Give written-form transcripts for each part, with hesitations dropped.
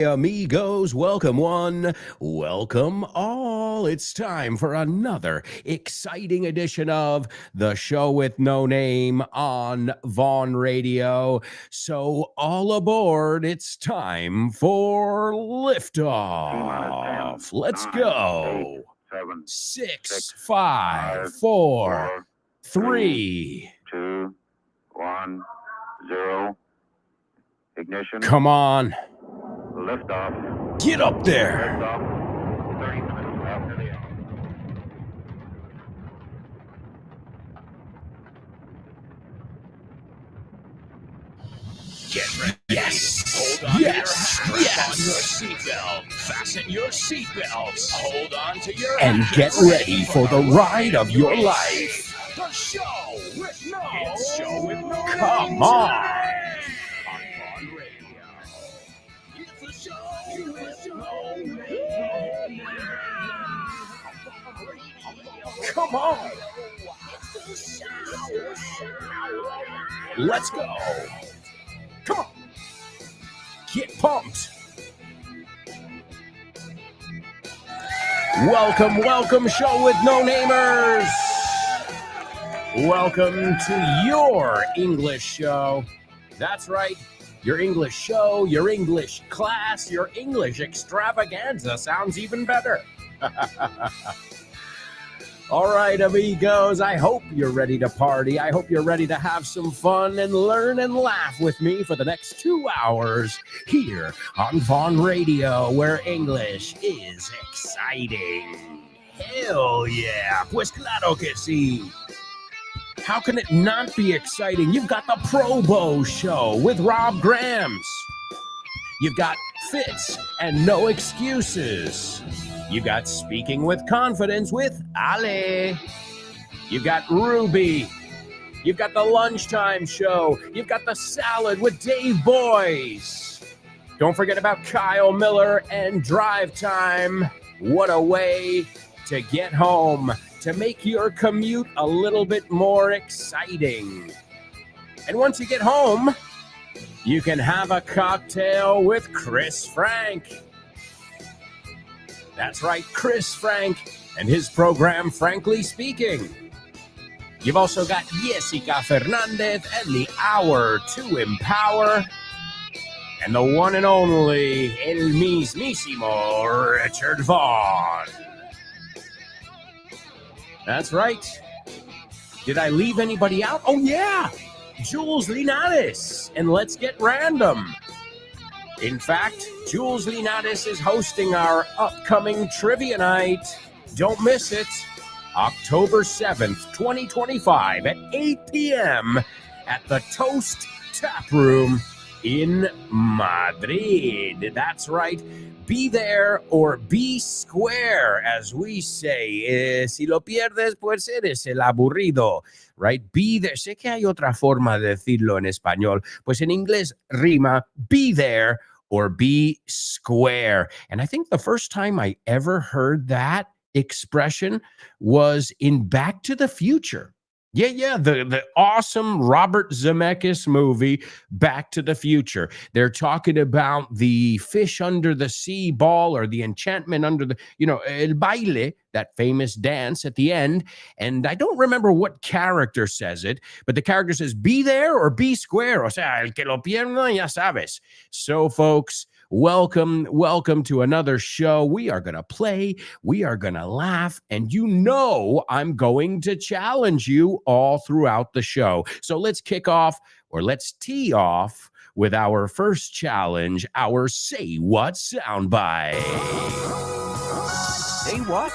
Amigos, welcome one, welcome all. It's time for another exciting edition of the show with no name on Vaughn Radio. So, all aboard, it's time for liftoff. Let's go. 6, 5, 4, 3, 2, 1, 0. Ignition. Come on. Liftoff. Get up there. Liftoff. 30 minutes after the hour. Get ready. Yes. Hold on Yes. to your Yes. on your seatbelt. Fasten your seatbelts. Hold on to your And get ready for the ride of your life. The show with no. It's show with no. Come on. On Vaughn Radio. It's a show with no name. Come on. Let's go. Come on. Get pumped. Welcome, show with no namers. Welcome to your English show. That's right. Your English show, your English class, your English extravaganza sounds even better. All right, amigos, I hope you're ready to party. I hope you're ready to have some fun and learn and laugh with me for the next 2 hours here on Vaughn Radio, where English is exciting. Hell yeah. Pues claro que sí. How can it not be exciting? You've got the Pro Bowl show with Rob Grams. You've got Fits and No Excuses. You've got Speaking with Confidence with Ale. You've got Ruby. You've got the Lunchtime Show. You've got the Salad with Dave Boyce. Don't forget about Kyle Miller and Drive Time. What a way to get home, to make your commute a little bit more exciting. And once you get home, you can have a cocktail with Chris Frank. That's right, Chris Frank and his program, Frankly Speaking. You've also got Jessica Fernandez and the Hour to Empower. And the one and only El Mismísimo Richard Vaughn. That's right. Did I leave anybody out? Oh, yeah. Jules Linares. And let's get random. In fact, Jules Linares is hosting our upcoming trivia night. Don't miss it. October 7th, 2025 at 8 p.m. at the Toast Tap Room in Madrid. That's right. Be there or be square, as we say. Si lo pierdes, pues eres el aburrido. Right? Be there. Sé que hay otra forma de decirlo en español. Pues en inglés rima be there or be square. And I think the first time I ever heard that expression was in Back to the Future. Yeah, the awesome Robert Zemeckis movie, Back to the Future. They're talking about the fish under the sea ball, or the enchantment under the, el baile, that famous dance at the end. And I don't remember what character says it, but the character says, be there or be square. O sea, el que lo pierda, ya sabes. So, folks, welcome to another show. We are going to play, we are going to laugh, and I'm going to challenge you all throughout the show. So let's kick off, or let's tee off with our first challenge, our Say What soundbite. Say what?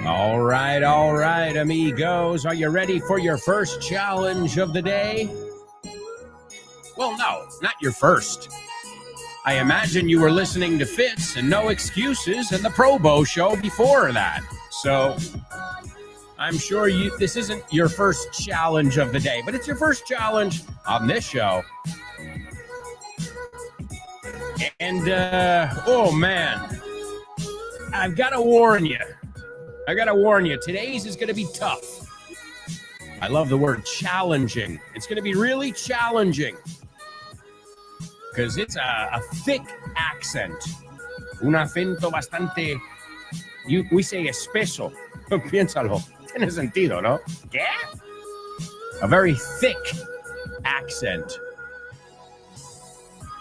All right, amigos. Are you ready for your first challenge of the day? Well, no, not your first. I imagine you were listening to Fitz and No Excuses and the Probo show before that. So I'm sure this isn't your first challenge of the day, but it's your first challenge on this show. And, oh man, I've got to warn you. Today's is going to be tough. I love the word challenging. It's going to be really challenging because it's a thick accent. Un acento bastante, we say espeso. Piénsalo. Tiene sentido, ¿no? ¿Qué? A very thick accent.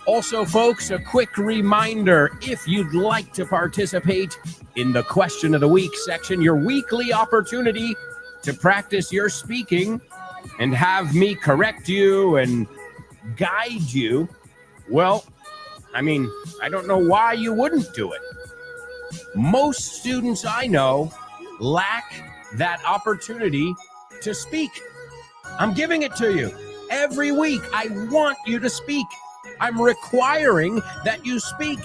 Also, folks, a quick reminder, if you'd like to participate in the Question of the Week section, your weekly opportunity to practice your speaking and have me correct you and guide you, well, I mean, I don't know why you wouldn't do it. Most students I know lack that opportunity to speak. I'm giving it to you. Every week, I want you to speak. I'm requiring that you speak.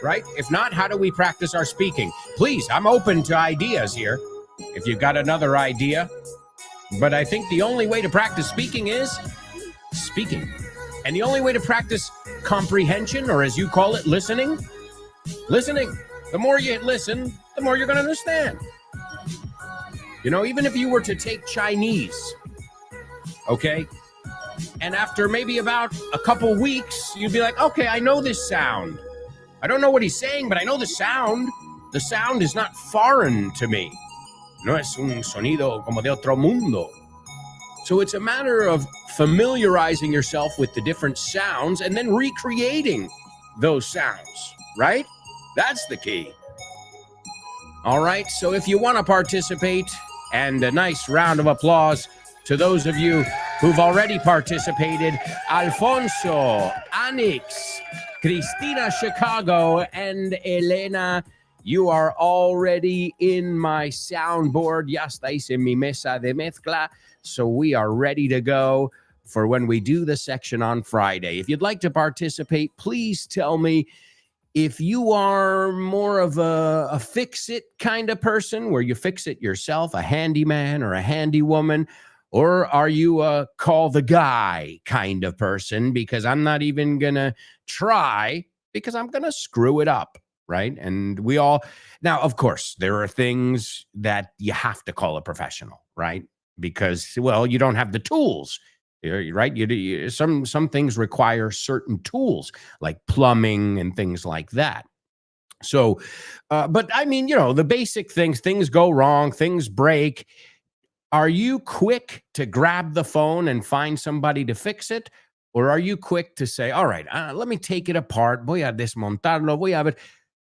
Right? If not, how do we practice our speaking? Please, I'm open to ideas here. If you've got another idea. But I think the only way to practice speaking is speaking. And the only way to practice comprehension, or as you call it, listening. The more you listen, the more you're going to understand. You know, even if you were to take Chinese, okay? And after maybe about a couple weeks, you'd be like, okay, I know this sound. I don't know what he's saying, but I know the sound. The sound is not foreign to me. No es un sonido como de otro mundo. So it's a matter of familiarizing yourself with the different sounds and then recreating those sounds, right? That's the key. All right, so if you want to participate, and a nice round of applause to those of you who've already participated, Alfonso, Anix, Cristina Chicago, and Elena, you are already in my soundboard. Ya estáis en mi mesa de mezcla. So we are ready to go for when we do the section on Friday. If you'd like to participate, please tell me if you are more of a fix-it kind of person where you fix it yourself, a handyman or a handy woman, or are you a call the guy kind of person? Because I'm not even going to try because I'm going to screw it up, right? And we all, now, of course, there are things that you have to call a professional, right? Because, well, you don't have the tools, right? Some things require certain tools like plumbing and things like that. So, but I mean, you know, the basic things go wrong, things break. Are you quick to grab the phone and find somebody to fix it? Or are you quick to say, all right, let me take it apart. Voy a desmontarlo. Voy a ver.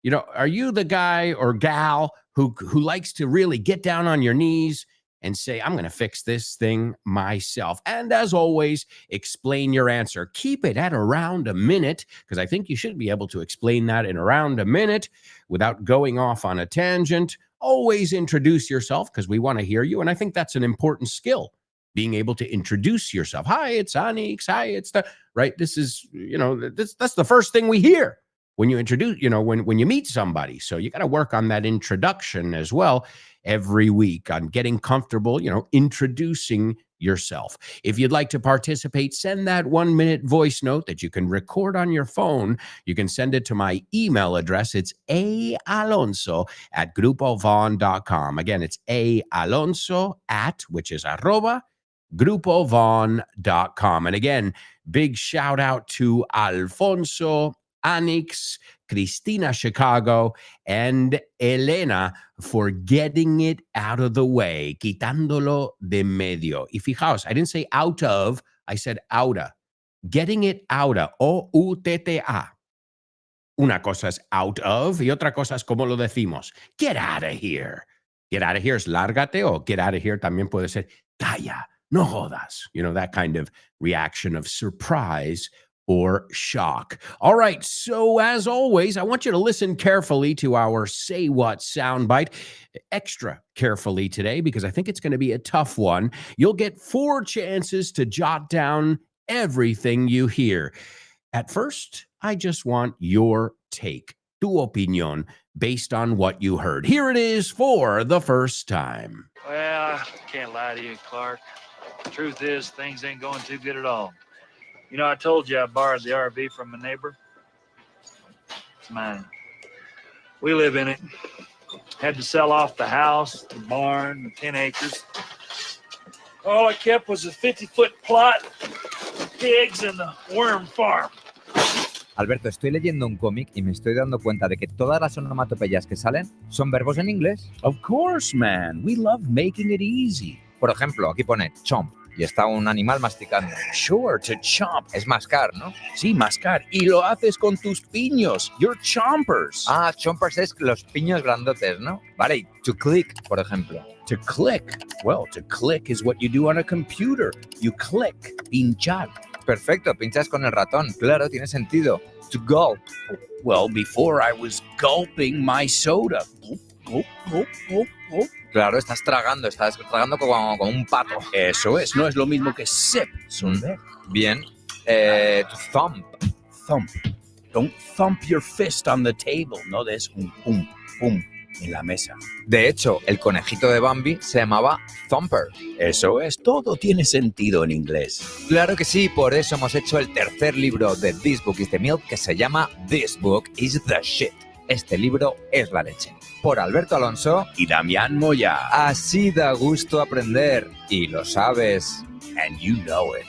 You know, are you the guy or gal who likes to really get down on your knees and say, I'm going to fix this thing myself? And as always, explain your answer. Keep it at around a minute, because I think you should be able to explain that in around a minute without going off on a tangent. Always introduce yourself because we want to hear you. And I think that's an important skill, being able to introduce yourself. Hi, it's Anix. Hi, it's the, right? This is, you know, that's the first thing we hear when you introduce, you know, when you meet somebody. So you got to work on that introduction as well every week on getting comfortable, you know, introducing yourself. If you'd like to participate, send that 1-minute voice note that you can record on your phone. You can send it to my email address. It's aalonso@grupovon.com. Again, it's aalonso which is arroba, grupovon.com. And again, big shout out to Alfonso, Anix, Cristina Chicago, and Elena for getting it out of the way, quitándolo de medio. Y fijaos, I didn't say out of, I said outa. Getting it outa, O-U-T-T-A. Una cosa es out of y otra cosa es como lo decimos. Get out of here. Get out of here es lárgate, o get out of here también puede ser calla, no jodas. You know, that kind of reaction of surprise or shock. All right, so as always, I want you to listen carefully to our Say What soundbite, extra carefully today, because I think it's going to be a tough one. You'll get 4 chances to jot down everything you hear. At first, I just want your take, tu opinión, based on what you heard. Here it is for the first time. Well, I can't lie to you, Clark. The truth is, things ain't going too good at all. You know, I told you I borrowed the RV from my neighbor. It's mine. We live in it. Had to sell off the house, the barn, the 10 acres. All I kept was a 50-foot plot, pigs, and the worm farm. Alberto, estoy leyendo un cómic y me estoy dando cuenta de que todas las onomatopeyas que salen son verbos en inglés. Of course, man. We love making it easy. Por ejemplo, aquí pone chomp y está un animal masticando. Sure, to chomp. Es mascar, ¿no? Sí, mascar. Y lo haces con tus piños. You're chompers. Ah, chompers es los piños grandotes, ¿no? Vale, y to click, por ejemplo. To click. Well, to click is what you do on a computer. You click. Pinchar. Perfecto, pinchas con el ratón. Claro, tiene sentido. To gulp. Well, before I was gulping my soda. Gulp, gulp, gulp, gulp, gulp. Claro, estás tragando como un pato. Eso es, no es lo mismo que sip. Sorber. Bien. To thump. Thump. Don't thump your fist on the table. No des un pum, pum en la mesa. De hecho, el conejito de Bambi se llamaba Thumper. Eso es, todo tiene sentido en inglés. Claro que sí, por eso hemos hecho el tercer libro de This Book is the Milk, que se llama This Book is the Shit. Este libro es la leche. Por Alberto Alonso Y Damián Moya. Así da gusto aprender. Y lo sabes. And you know it.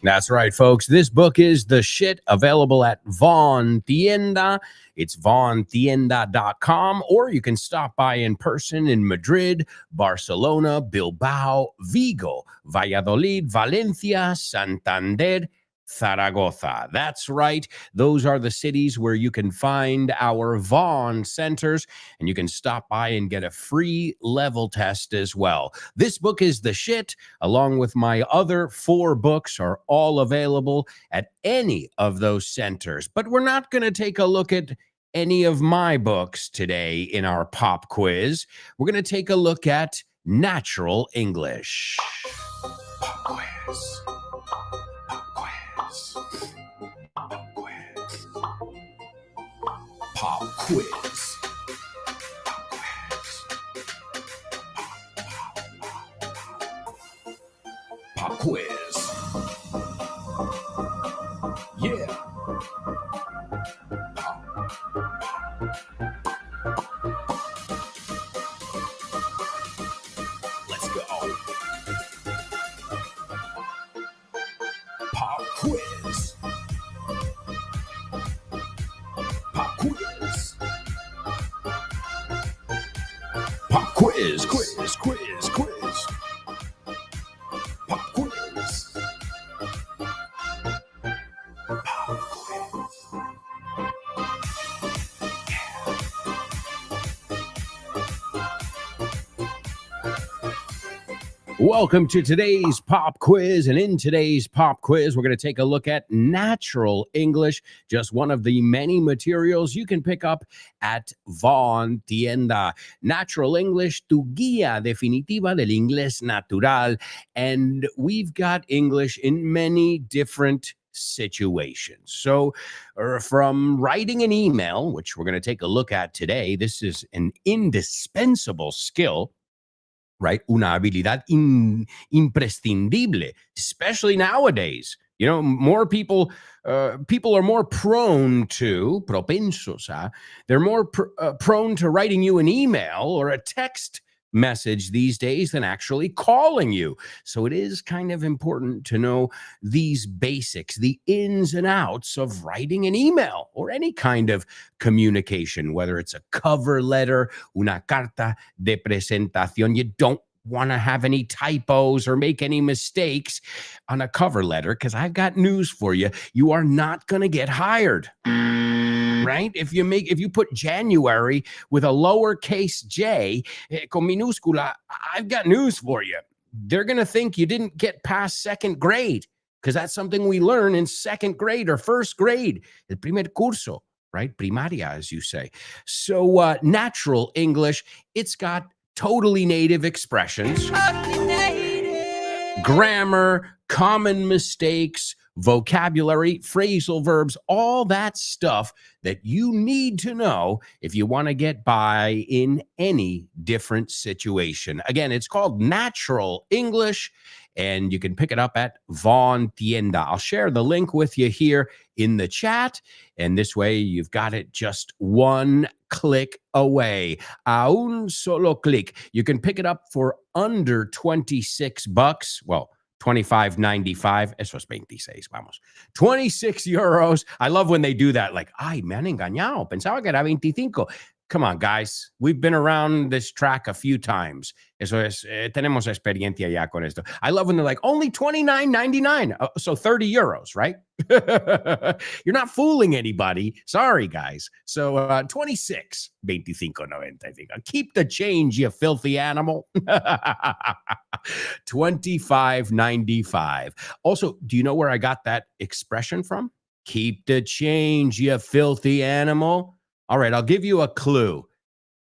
That's right, folks. This book is the shit, available at Von Tienda. It's vontienda.com, or you can stop by in person in Madrid, Barcelona, Bilbao, Vigo, Valladolid, Valencia, Santander, Zaragoza. That's right. Those are the cities where you can find our Vaughn centers, and you can stop by and get a free level test as well. This book is the shit, along with my other 4 books, are all available at any of those centers. But we're not going to take a look at any of my books today in our pop quiz. We're going to take a look at Natural English. Pop quiz. Pop quiz. Pop quiz. Pop quiz. Pop quiz. Yeah. Let's go. Pop quiz. Pop quiz. Pop quiz. Quiz. Quiz. Quiz. Pop quiz. Pop quiz. Welcome to today's pop quiz. And in today's pop quiz, we're going to take a look at Natural English, just one of the many materials you can pick up at Von Tienda. Natural English, tu guía definitiva del inglés natural. And we've got English in many different situations. So from writing an email, which we're going to take a look at today, this is an indispensable skill, right? Una habilidad imprescindible, especially nowadays. You know, more people are more prone to, propensos, they're more prone to writing you an email or a text message these days than actually calling you. So it is kind of important to know these basics, the ins and outs of writing an email or any kind of communication, whether it's a cover letter, una carta de presentación. You don't want to have any typos or make any mistakes on a cover letter, because I've got news for you. You are not going to get hired. Right? If you put January with a lowercase j, con minúscula, I've got news for you. They're going to think you didn't get past second grade. because that's something we learn in second grade or first grade, el primer curso, right? Primaria, as you say. So natural English, it's got totally native expressions, grammar, common mistakes, vocabulary, phrasal verbs, all that stuff that you need to know if you want to get by in any different situation. Again, it's called Natural English, and you can pick it up at Von Tienda. I'll share the link with you here in the chat, and this way you've got it just one click away. A un solo clic. You can pick it up for under $26. Well, $25.95. Eso es 26, vamos. 26 euros. I love when they do that. Like, ay, me han engañado. Pensaba que era 25. Come on, guys. We've been around this track a few times. Eso es, tenemos experiencia ya con esto. I love when they're like, only $29.99. So 30 euros, right? You're not fooling anybody. Sorry, guys. So $26.95. Keep the change, you filthy animal. $25.95. Also, do you know where I got that expression from? Keep the change, you filthy animal. All right, I'll give you a clue.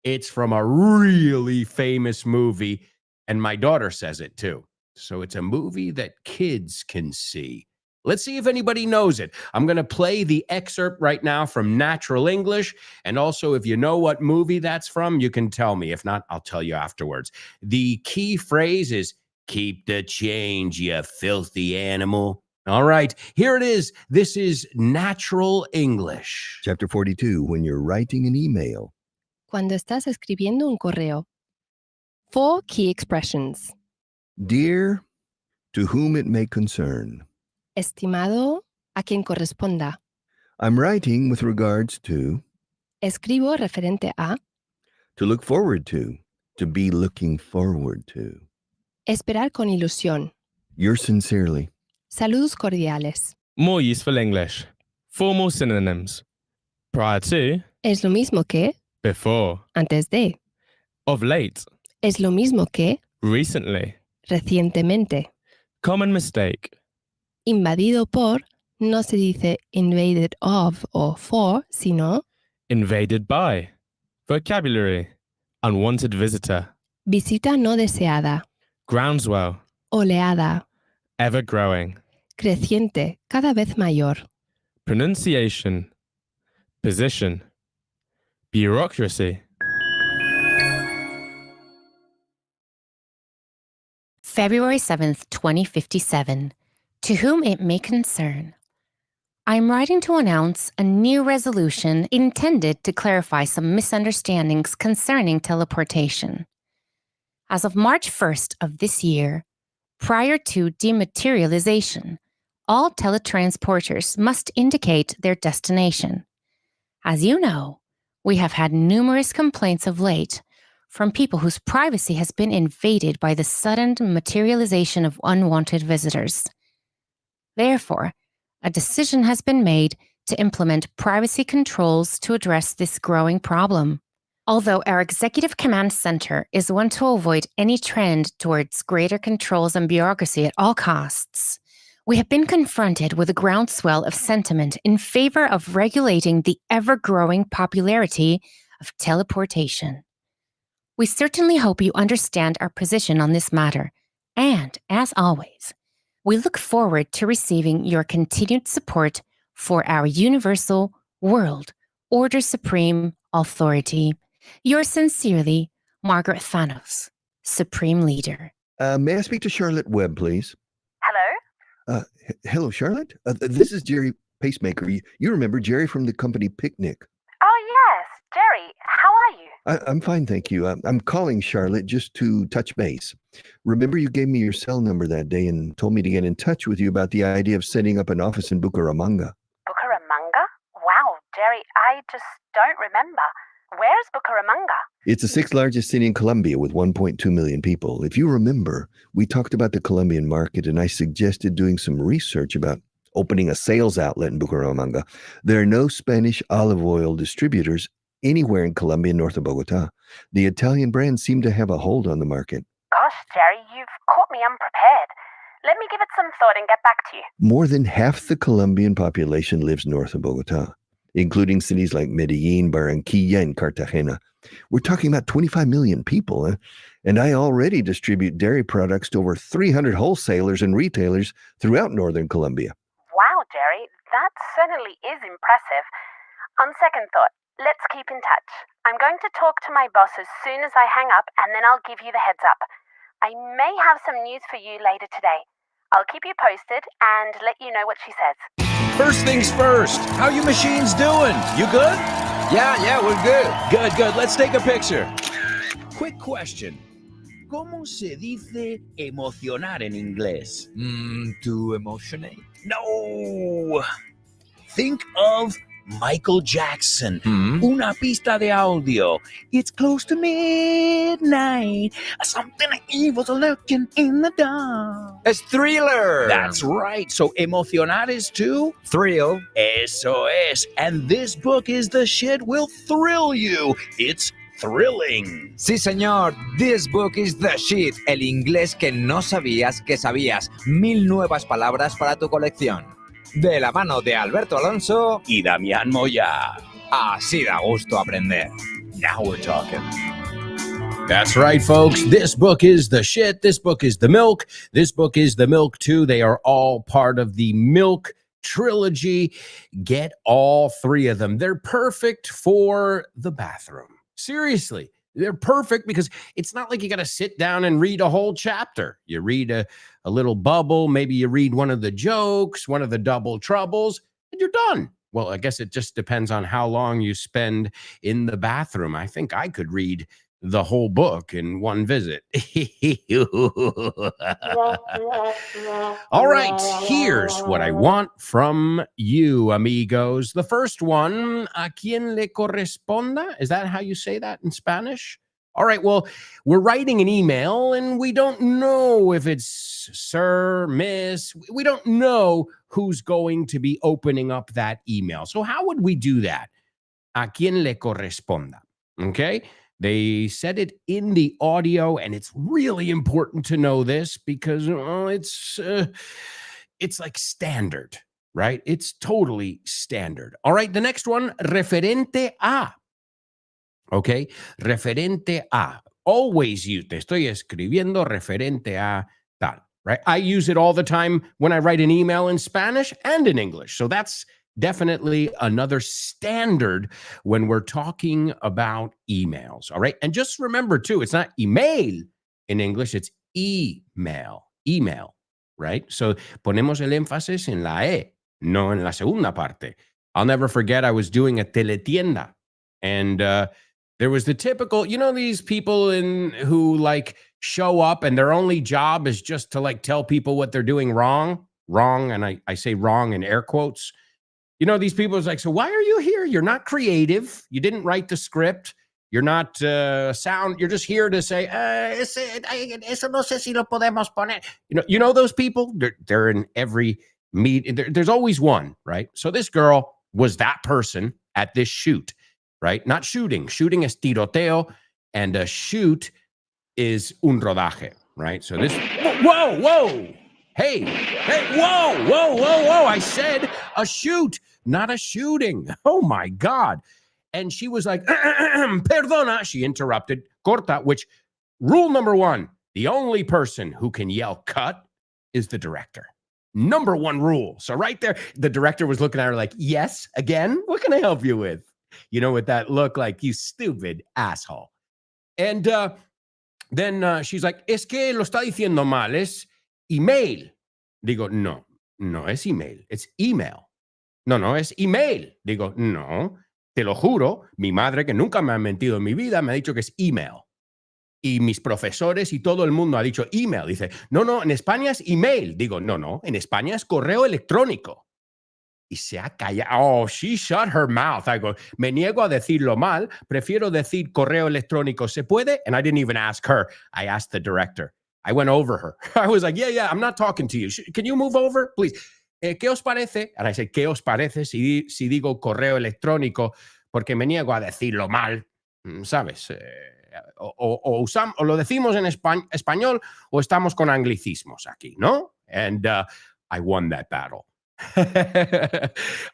It's from a really famous movie, and my daughter says it too. So it's a movie that kids can see. Let's see if anybody knows it. I'm going to play the excerpt right now from Natural English, and also if you know what movie that's from, you can tell me. If not, I'll tell you afterwards. The key phrase is, keep the change, you filthy animal. All right, here it is. This is Natural English. Chapter 42, when you're writing an email. Cuando estás escribiendo un correo. 4 key expressions. Dear, to whom it may concern. Estimado, a quien corresponda. I'm writing with regards to. Escribo referente a. To look forward to be looking forward to. Esperar con ilusión. Yours sincerely. Saludos cordiales. More useful English. Formal synonyms. Prior to. Es lo mismo que. Before. Antes de. Of late. Es lo mismo que. Recently. Recientemente. Common mistake. Invadido por. No se dice invaded of o for, sino. Invaded by. Vocabulary. Unwanted visitor. Visita no deseada. Groundswell. Oleada. Ever growing. Creciente, cada vez mayor. Pronunciation. Position. Bureaucracy. February 7th, 2057. To whom it may concern. I'm writing to announce a new resolution intended to clarify some misunderstandings concerning teleportation. As of March 1st of this year, prior to dematerialization, all teletransporters must indicate their destination. As you know, we have had numerous complaints of late from people whose privacy has been invaded by the sudden materialization of unwanted visitors. Therefore, a decision has been made to implement privacy controls to address this growing problem. Although our Executive Command Center is one to avoid any trend towards greater controls and bureaucracy at all costs, we have been confronted with a groundswell of sentiment in favor of regulating the ever-growing popularity of teleportation. We certainly hope you understand our position on this matter, and, as always, we look forward to receiving your continued support for our universal, world, order supreme authority. Yours sincerely, Margaret Thanos, Supreme Leader. May I speak to Charlotte Webb, please? Hello? Hello, Charlotte. This is Jerry Pacemaker. You remember Jerry from the company Picnic. Oh, yes. Jerry, how are you? I'm fine, thank you. I'm calling Charlotte just to touch base. Remember you gave me your cell number that day and told me to get in touch with you about the idea of setting up an office in Bucaramanga. Bucaramanga? Wow, Jerry, I just don't remember. Where's Bucaramanga? It's the 6th largest city in Colombia with 1.2 million people. If you remember, we talked about the Colombian market and I suggested doing some research about opening a sales outlet in Bucaramanga. There are no Spanish olive oil distributors anywhere in Colombia north of Bogota. The Italian brands seem to have a hold on the market. Gosh, Jerry, you've caught me unprepared. Let me give it some thought and get back to you. More than half the Colombian population lives north of Bogota, including cities like Medellin, Barranquilla, and Cartagena. We're talking about 25 million people, and I already distribute dairy products to over 300 wholesalers and retailers throughout northern Colombia. Wow, Jerry, that certainly is impressive. On second thought, let's keep in touch. I'm going to talk to my boss as soon as I hang up, and then I'll give you the heads up. I may have some news for you later today. I'll keep you posted and let you know what she says. First things first, how you machines doing? You good? Yeah, we're good. Good. Let's take a picture. Quick question. ¿Cómo se dice emocionar en inglés? To emotionate. No. Think of Michael Jackson. Hmm? Una pista de audio. It's close to midnight. Something evil's lurking in the dark. It's Thriller. That's right. So emocionar is to Thrill. eso es. And this book is the shit will thrill you. It's thrilling. Sí, señor. This book is the shit. El inglés que no sabías que sabías. 1000 nuevas palabras para tu colección. De la mano de Alberto Alonso Y Damián Moya. Así da gusto aprender. Now we're talking. That's right, folks. This book is the shit. This book is the milk. This book is the milk, too. They are all part of the Milk trilogy. Get all 3 of them. They're perfect for the bathroom. Seriously. They're perfect because it's not like you got to sit down and read a whole chapter. You read a little bubble. Maybe you read one of the jokes, one of the double troubles, and you're done. Well, I guess it just depends on how long you spend in the bathroom. I think I could read the whole book in one visit. All right, here's what I want from you, amigos. The first one, ¿a quién le corresponda? Is that how you say that in Spanish? All right, well, we're writing an email, and we don't know if it's sir, miss. We don't know who's going to be opening up that email. So how would we do that? ¿A quién le corresponda? Okay? They said it in the audio, and it's really important to know this because it's like standard, right? It's totally standard. All right, the next one, referente a. Okay, referente a. Always use, te estoy escribiendo referente a tal, right? I use it all the time when I write an email in Spanish and in English. So that's definitely another standard when we're talking about emails. All right. And just remember, too, it's not email in English, it's email, right? So ponemos el énfasis en la E, no en la segunda parte. I'll never forget, I was doing a teletienda, and there was the typical, these people who like show up and their only job is just to like tell people what they're doing wrong. And I say wrong in air quotes. These people is like, so why are you here? You're not creative. You didn't write the script. You're not sound. You're just here to say, eso no sé si lo podemos poner. You know those people? They're in every meet. There's always one, right? So this girl was that person at this shoot, right? Not shooting. Shooting is tiroteo, and a shoot is un rodaje, right? So this, whoa. Hey, whoa. I said a shoot, not a shooting. Oh, my God. And she was like, perdona. She interrupted, corta, which rule number 1, the only person who can yell cut is the director. Number 1 rule. So right there, the director was looking at her like, yes, again? What can I help you with? With that look like, you stupid asshole. And then she's like, es que lo está diciendo mal, es email. Digo, no es email, it's email. No, es email. Digo, no, te lo juro, mi madre, que nunca me ha mentido en mi vida, me ha dicho que es email. Y mis profesores y todo el mundo ha dicho email. Dice, no, en España es email. Digo, no, en España es correo electrónico. Y se ha callado. Oh, she shut her mouth. I go, me niego a decirlo mal. Prefiero decir correo electrónico. ¿Se puede? And I didn't even ask her. I asked the director. I went over her. I was like, yeah, I'm not talking to you. Can you move over, please? ¿Qué os parece? And I said, ¿qué os parece si digo correo electrónico? Porque me niego a decirlo mal, ¿sabes? O lo decimos en español o estamos con anglicismos aquí, ¿no? And I won that battle.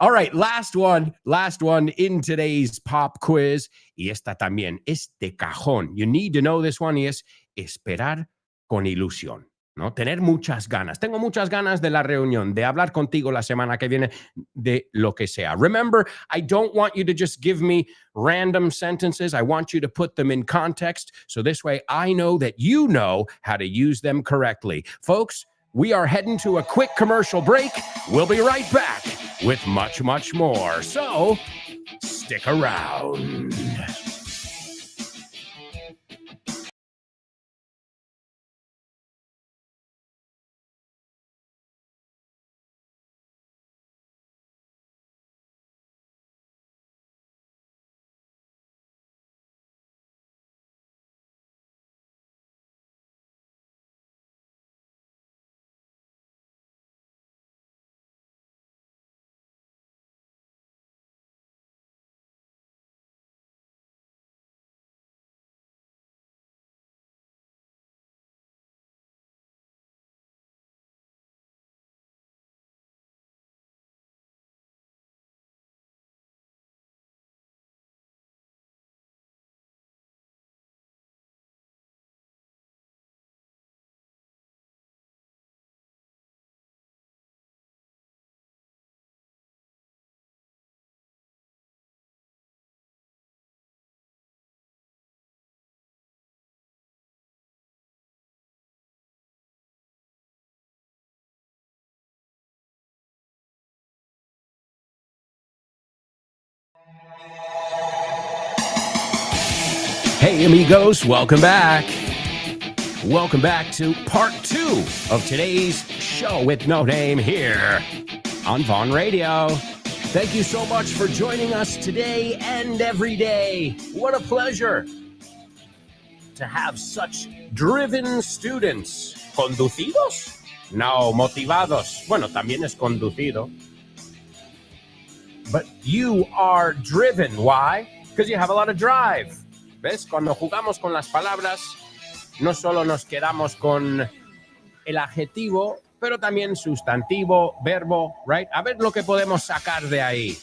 All right, last one in today's pop quiz. Y esta también es de cajón. You need to know this one, y es esperar con ilusión. ¿No? Tener muchas ganas. Tengo muchas ganas de la reunión, de hablar contigo la semana que viene, de lo que sea. Remember, I don't want you to just give me random sentences. I want you to put them in context, so this way I know that you know how to use them correctly. Folks, we are heading to a quick commercial break. We'll be right back with much, much more. So, stick around. Hey, amigos, welcome back. Welcome back to part 2 of today's show with no name here on Vaughn Radio. Thank you so much for joining us today and every day. What a pleasure to have such driven students. ¿Conducidos? No, motivados. Bueno, también es conducido. But you are driven. Why? Because you have a lot of drive. ¿Ves? Cuando jugamos con las palabras, no solo nos quedamos con el adjetivo, pero también sustantivo, verbo, right? A ver lo que podemos sacar de ahí.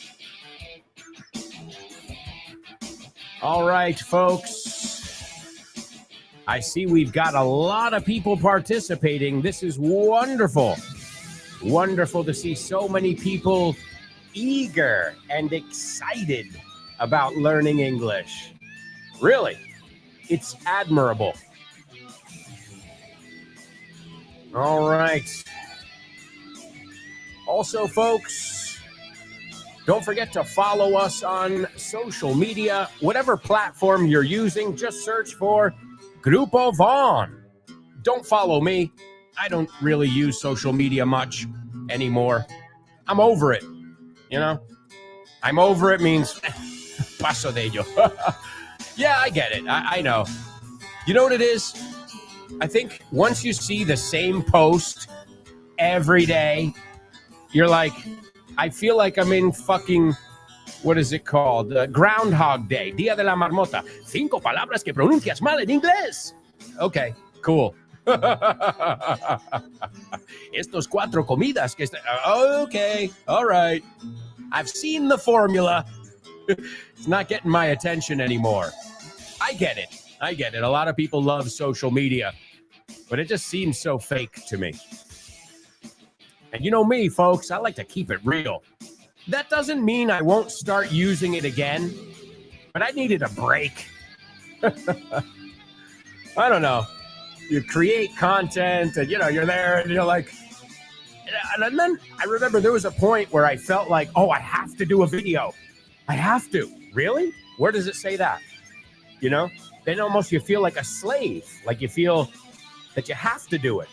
All right, folks. I see we've got a lot of people participating. This is wonderful. Wonderful to see so many people eager and excited about learning English. Really, it's admirable. All right. Also, folks, don't forget to follow us on social media. Whatever platform you're using, just search for Grupo Vaughn. Don't follow me. I don't really use social media much anymore. I'm over it, you know? I'm over it means paso de ello. Yeah, I get it. I know. You know what it is? I think once you see the same post every day, you're like, I feel like I'm in fucking, what is it called? Groundhog Day, Día de la Marmota. 5 palabras que pronuncias mal en inglés. Okay, cool. Estos 4 comidas que okay, all right. I've seen the formula. It's not getting my attention anymore. I get it. A lot of people love social media, but it just seems so fake to me. And you know me, folks, I like to keep it real. That doesn't mean I won't start using it again, but I needed a break. I don't know. You create content and, you're there and you're like, and then I remember there was a point where I felt like, oh, I have to do a video. I have to. Really? Where does it say that? Then almost you feel like a slave, like you feel that you have to do it.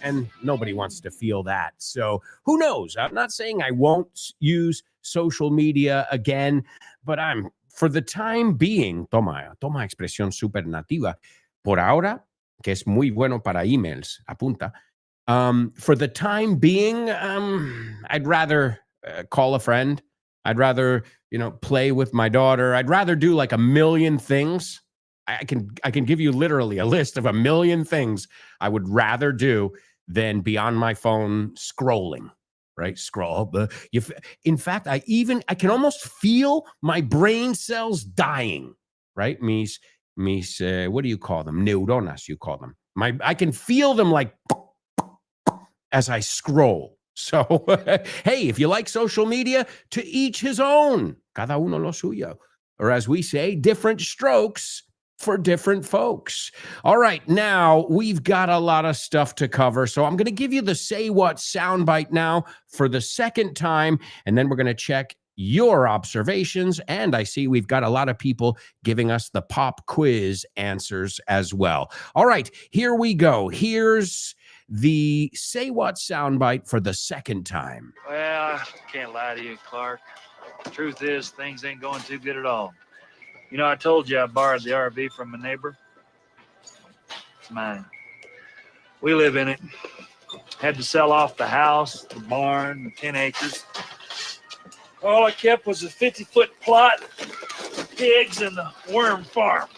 And nobody wants to feel that. So who knows? I'm not saying I won't use social media again, but for the time being, toma expresión super nativa, por ahora, que es muy bueno para emails, apunta. For the time being, I'd rather call a friend. I'd rather, play with my daughter. I'd rather do like a million things. I can give you literally a list of a million things I would rather do than be on my phone scrolling, right? Scroll. In fact, I can almost feel my brain cells dying, right? Mis, what do you call them? Neuronas, you call them. I can feel them like as I scroll. So, hey, if you like social media, to each his own. Cada uno lo suyo. Or as we say, different strokes for different folks. All right, now we've got a lot of stuff to cover. So I'm going to give you the Say What soundbite now for the second time, and then we're going to check your observations. And I see we've got a lot of people giving us the pop quiz answers as well. All right, here we go. Here's the Say What soundbite for the second time. Well, I can't lie to you, Clark. Truth is, things ain't going too good at all. You know, I told you I borrowed the RV from my neighbor. It's mine. We live in it. Had to sell off the house, the barn, the 10 acres. All I kept was a 50-foot plot, pigs, and the worm farm.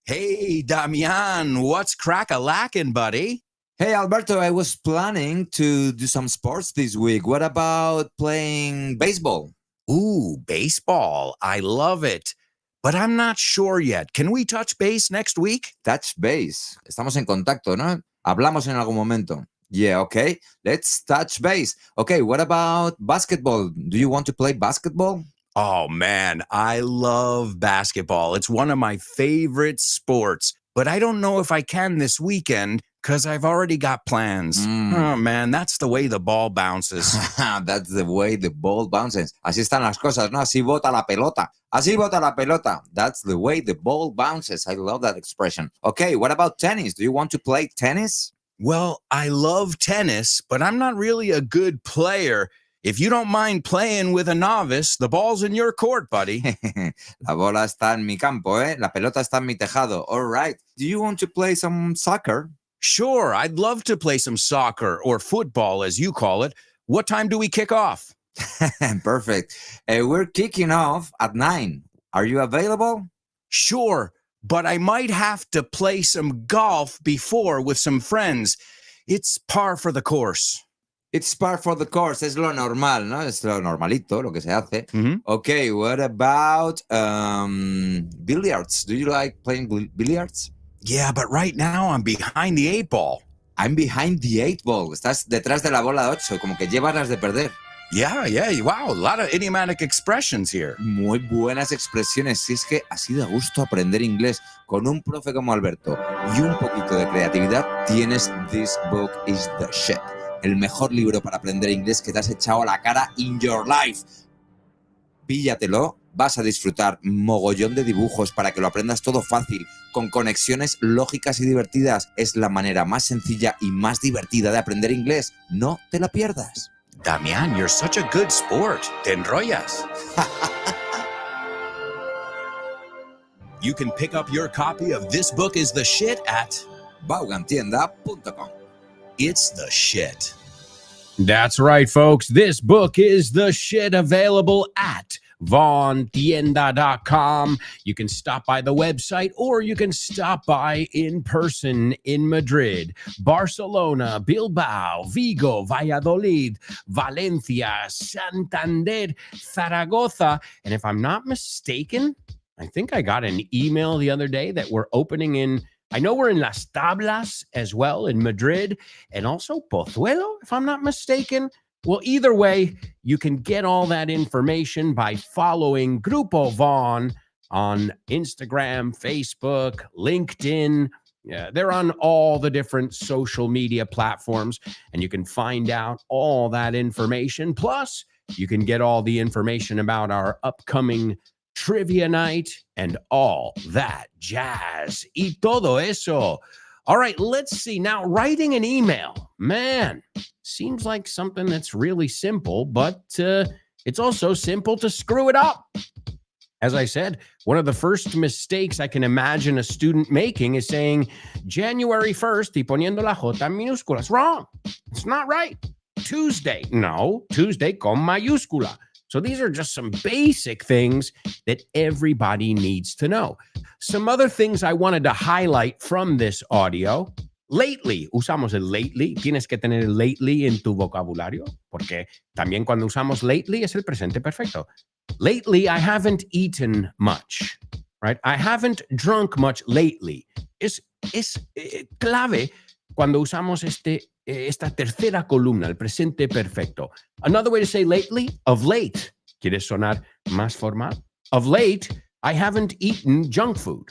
Hey, Damian, what's crack-a-lackin', buddy? Hey, Alberto, I was planning to do some sports this week. What about playing baseball? Ooh, baseball. I love it. But I'm not sure yet. Can we touch base next week? Touch base. Estamos en contacto, ¿no? Hablamos en algún momento. Yeah, okay. Let's touch base. Okay, what about basketball? Do you want to play basketball? Oh, man, I love basketball. It's one of my favorite sports. But I don't know if I can this weekend because I've already got plans. Oh, man, that's the way the ball bounces. That's the way the ball bounces. Así están las cosas, ¿no? Así bota la pelota. Así bota la pelota. That's the way the ball bounces. I love that expression. Okay, what about tennis? Do you want to play tennis? Well, I love tennis, but I'm not really a good player. If you don't mind playing with a novice, the ball's in your court, buddy. La bola está en mi campo, ¿eh? La pelota está en mi tejado. All right. Do you want to play some soccer? Sure, I'd love to play some soccer or football, as you call it. What time do we kick off? Perfect. We're kicking off at 9. Are you available? Sure, but I might have to play some golf before with some friends. It's par for the course. It's par for the course. Es lo normal, ¿no? Es lo normalito, lo que se hace. Mm-hmm. Okay, what about billiards? Do you like playing billiards? Yeah, but right now I'm behind the 8 ball. I'm behind the 8 ball. Estás detrás de la bola 8, como que llevas las de perder. Yeah, wow, a lot of idiomatic expressions here. Muy buenas expresiones. Si es que así da gusto aprender inglés con un profe como Alberto y un poquito de creatividad, tienes This Book is the Shit. El mejor libro para aprender inglés que te has echado a la cara in your life. Píllatelo, vas a disfrutar mogollón de dibujos para que lo aprendas todo fácil, con conexiones lógicas y divertidas. Es la manera más sencilla y más divertida de aprender inglés. No te la pierdas. Damian, you're such a good sport. Te enrollas. You can pick up your copy of This Book is the Shit at Vaughantienda.com. It's the shit. That's right, folks. This book is the shit, available at vaughantienda.com. You can stop by the website or you can stop by in person in Madrid, Barcelona, Bilbao, Vigo, Valladolid, Valencia, Santander, Zaragoza. And if I'm not mistaken, I think I got an email the other day that we're opening in, I know we're in Las Tablas as well in Madrid, and also Pozuelo, if I'm not mistaken. Well, either way, you can get all that information by following Grupo Vaughn on Instagram, Facebook, LinkedIn. Yeah, they're on all the different social media platforms, and you can find out all that information. Plus, you can get all the information about our upcoming trivia night and all that jazz. Y todo eso. All right, let's see. Now, writing an email, man, seems like something that's really simple, but it's also simple to screw it up. As I said, one of the first mistakes I can imagine a student making is saying January 1st y poniendo la J en minúsculas. Wrong. It's not right. Tuesday. No, Tuesday con mayúscula. So these are just some basic things that everybody needs to know. Some other things I wanted to highlight from this audio. Lately, usamos el lately. Tienes que tener el lately en tu vocabulario, porque también cuando usamos lately es el presente perfecto. Lately, I haven't eaten much, right? I haven't drunk much lately. Es clave cuando usamos esta tercera columna, el presente perfecto. Another way to say lately, of late. ¿Quieres sonar más formal? Of late, I haven't eaten junk food,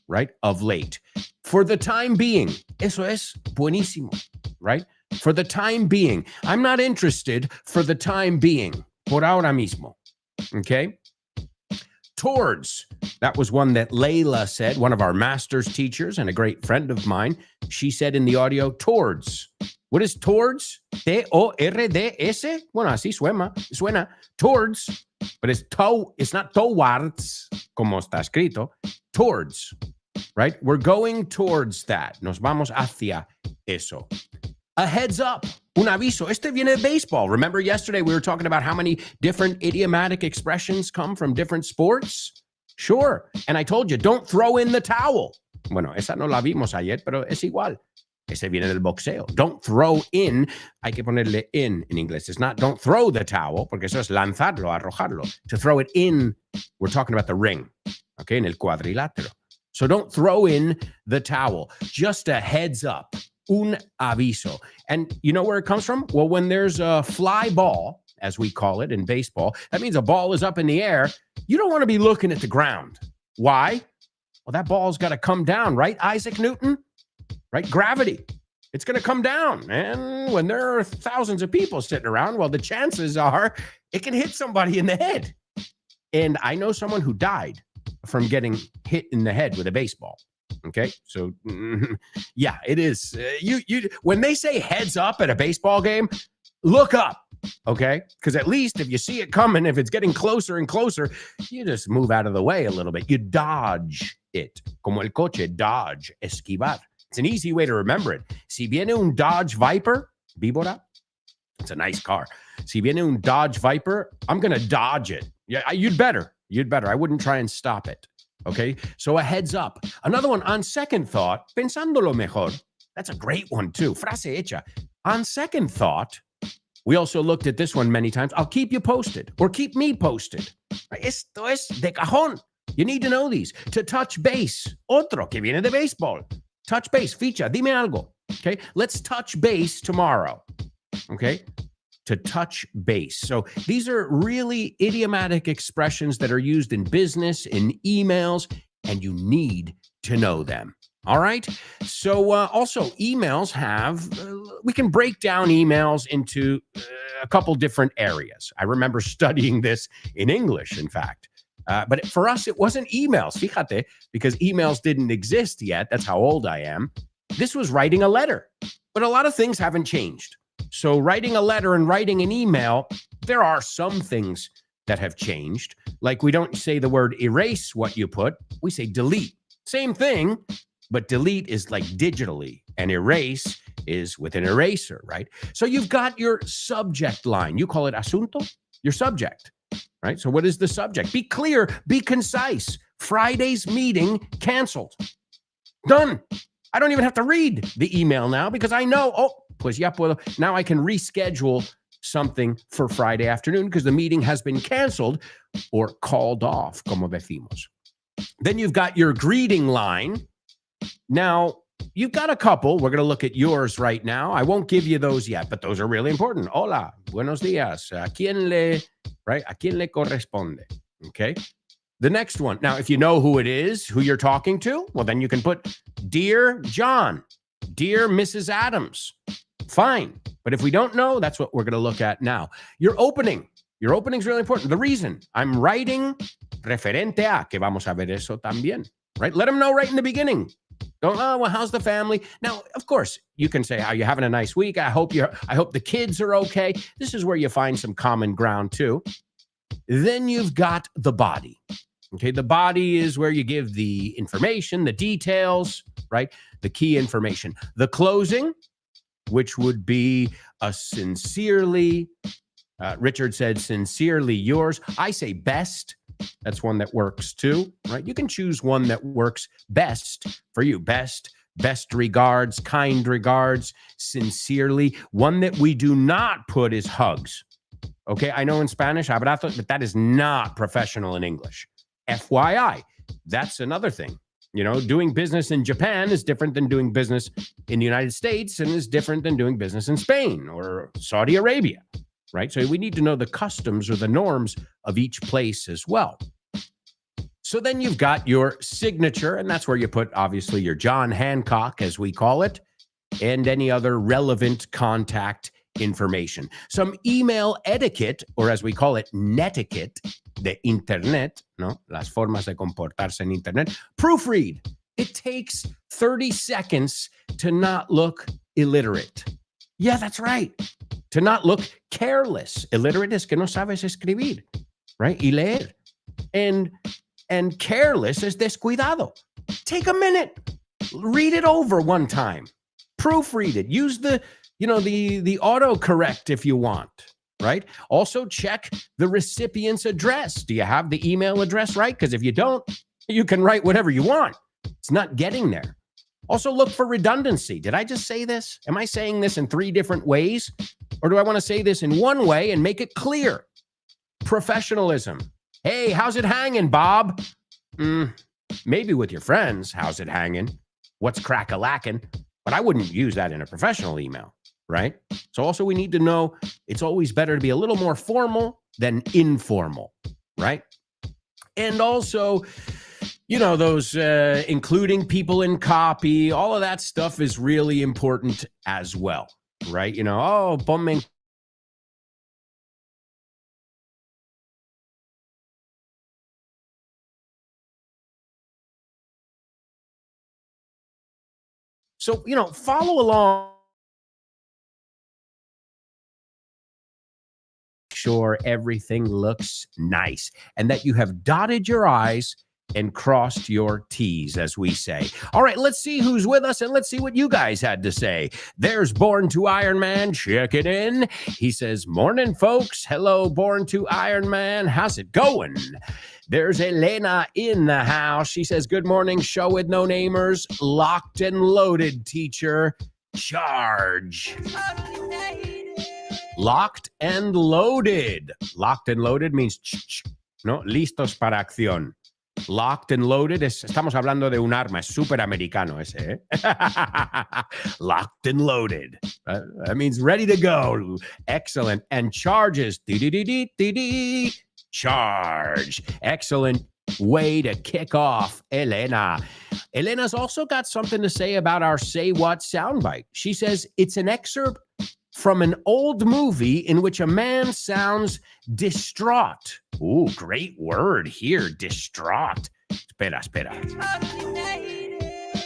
right? Of late. For the time being. Eso es buenísimo, right? For the time being. I'm not interested for the time being. Por ahora mismo. Okay? Towards. That was one that Layla said, one of our master's teachers and a great friend of mine. She said in the audio, towards. What is towards? T-O-R-D-S? Bueno, así suena. Towards. But it's not towards, como está escrito. Towards. Right? We're going towards that. Nos vamos hacia eso. A heads up. Un aviso. Este viene de baseball. Remember yesterday we were talking about how many different idiomatic expressions come from different sports? Sure. And I told you, don't throw in the towel. Bueno, esa no la vimos ayer, pero es igual. Ese viene del boxeo. Don't throw in. Hay que ponerle in inglés. It's not don't throw the towel, porque eso es lanzarlo, arrojarlo. To throw it in, we're talking about the ring. Okay, en el cuadrilátero. So don't throw in the towel. Just a heads up. Un aviso. And you know where it comes from? Well, when there's a fly ball, as we call it in baseball, that means a ball is up in the air. You don't want to be looking at the ground. Why? Well, that ball's got to come down, right, Isaac Newton? Right? Gravity. It's going to come down. And when there are thousands of people sitting around, well, the chances are it can hit somebody in the head. And I know someone who died from getting hit in the head with a baseball. Okay, so yeah, it is. You when they say heads up at a baseball game, look up. Okay, because at least if you see it coming, if it's getting closer and closer, you just move out of the way a little bit. You dodge it, como el coche, dodge, esquivar. It's an easy way to remember it. Si viene un Dodge Viper, víbora, it's a nice car. Si viene un Dodge Viper, I'm gonna dodge it. Yeah, you'd better. I wouldn't try and stop it. Okay, so a heads up. Another one, on second thought, pensándolo mejor. That's a great one too. Frase hecha. On second thought, we also looked at this one many times. I'll keep you posted or keep me posted. Esto es de cajón. You need to know these. To touch base. Otro que viene de béisbol. Touch base. Ficha. Dime algo. Okay, let's touch base tomorrow. Okay. To touch base. So these are really idiomatic expressions that are used in business, in emails, and you need to know them. All right. So also emails have, we can break down emails into a couple different areas. I remember studying this in English, in fact. But for us, it wasn't emails, fíjate, because emails didn't exist yet. That's how old I am. This was writing a letter. But a lot of things haven't changed. So writing a letter and writing an email, there are some things that have changed. Like we don't say the word erase what you put. We say delete. Same thing, but delete is like digitally and erase is with an eraser, right? So you've got your subject line. You call it asunto, your subject, right? So what is the subject? Be clear, be concise. Friday's meeting canceled. Done. I don't even have to read the email now because I know, pues ya puedo. Now I can reschedule something for Friday afternoon because the meeting has been canceled or called off, como decimos. Then you've got your greeting line. Now, you've got a couple. We're going to look at yours right now. I won't give you those yet, but those are really important. Hola, buenos días. ¿A quién le corresponde? Okay. The next one. Now, if you know who it is, who you're talking to, well, then you can put Dear John, Dear Mrs. Adams. Fine. But if we don't know, that's what we're going to look at now. Your opening. Your opening is really important. The reason I'm writing referente a, que vamos a ver eso también, right? Let them know right in the beginning. Don't, well, how's the family? Now, of course, you can say, are you having a nice week? I hope the kids are okay. This is where you find some common ground too. Then you've got the body. Okay, the body is where you give the information, the details, right? The key information. The closing, which would be a sincerely Richard said, sincerely yours. I say best. That's one that works too, right? You can choose one that works best for you. Best regards, kind regards, sincerely. One that we do not put is hugs. Okay, I know in Spanish, abrazo, but that is not professional in English. FYI, that's another thing. You know, doing business in Japan is different than doing business in the United States and is different than doing business in Spain or Saudi Arabia, right? So we need to know the customs or the norms of each place as well. So then you've got your signature, and that's where you put, obviously, your John Hancock, as we call it, and any other relevant contact information. Some email etiquette, or as we call it, netiquette, de Internet, ¿no? Las formas de comportarse en Internet. Proofread. It takes 30 seconds to not look illiterate. Yeah, that's right. To not look careless. Illiterate es que no sabes escribir, right? Y leer. And careless is descuidado. Take a minute. Read it over one time. Proofread it. Use the autocorrect if you want, right? Also check the recipient's address. Do you have the email address right? Because if you don't, you can write whatever you want. It's not getting there. Also look for redundancy. Did I just say this? Am I saying this in 3 different ways? Or do I want to say this in one way and make it clear? Professionalism. Hey, how's it hanging, Bob? Maybe with your friends, how's it hanging? What's crack-a-lacking? But I wouldn't use that in a professional email, right? So also we need to know it's always better to be a little more formal than informal, right? And also, you know, those including people in copy, all of that stuff is really important as well, right? You know, oh, ponme. So, you know, follow along. Sure everything looks nice and that you have dotted your I's and crossed your T's, as we say. All right, let's see who's with us and let's see what you guys had to say. There's Born to Iron Man. Check it in. He says, morning, folks. Hello, Born to Iron Man. How's it going? There's Elena in the house. She says, good morning, show with no namers. Locked and loaded, teacher. Charge. Locked and loaded. Locked and loaded means, no, listos para acción. Locked and loaded, estamos hablando de un arma, es súper americano ese, ¿eh? Locked and loaded. That means ready to go. Excellent. And charges. Charge. Excellent way to kick off, Elena. Elena's also got something to say about our Say What soundbite. She says it's an excerpt from an old movie in which a man sounds distraught. Ooh, great word here, distraught. Espera.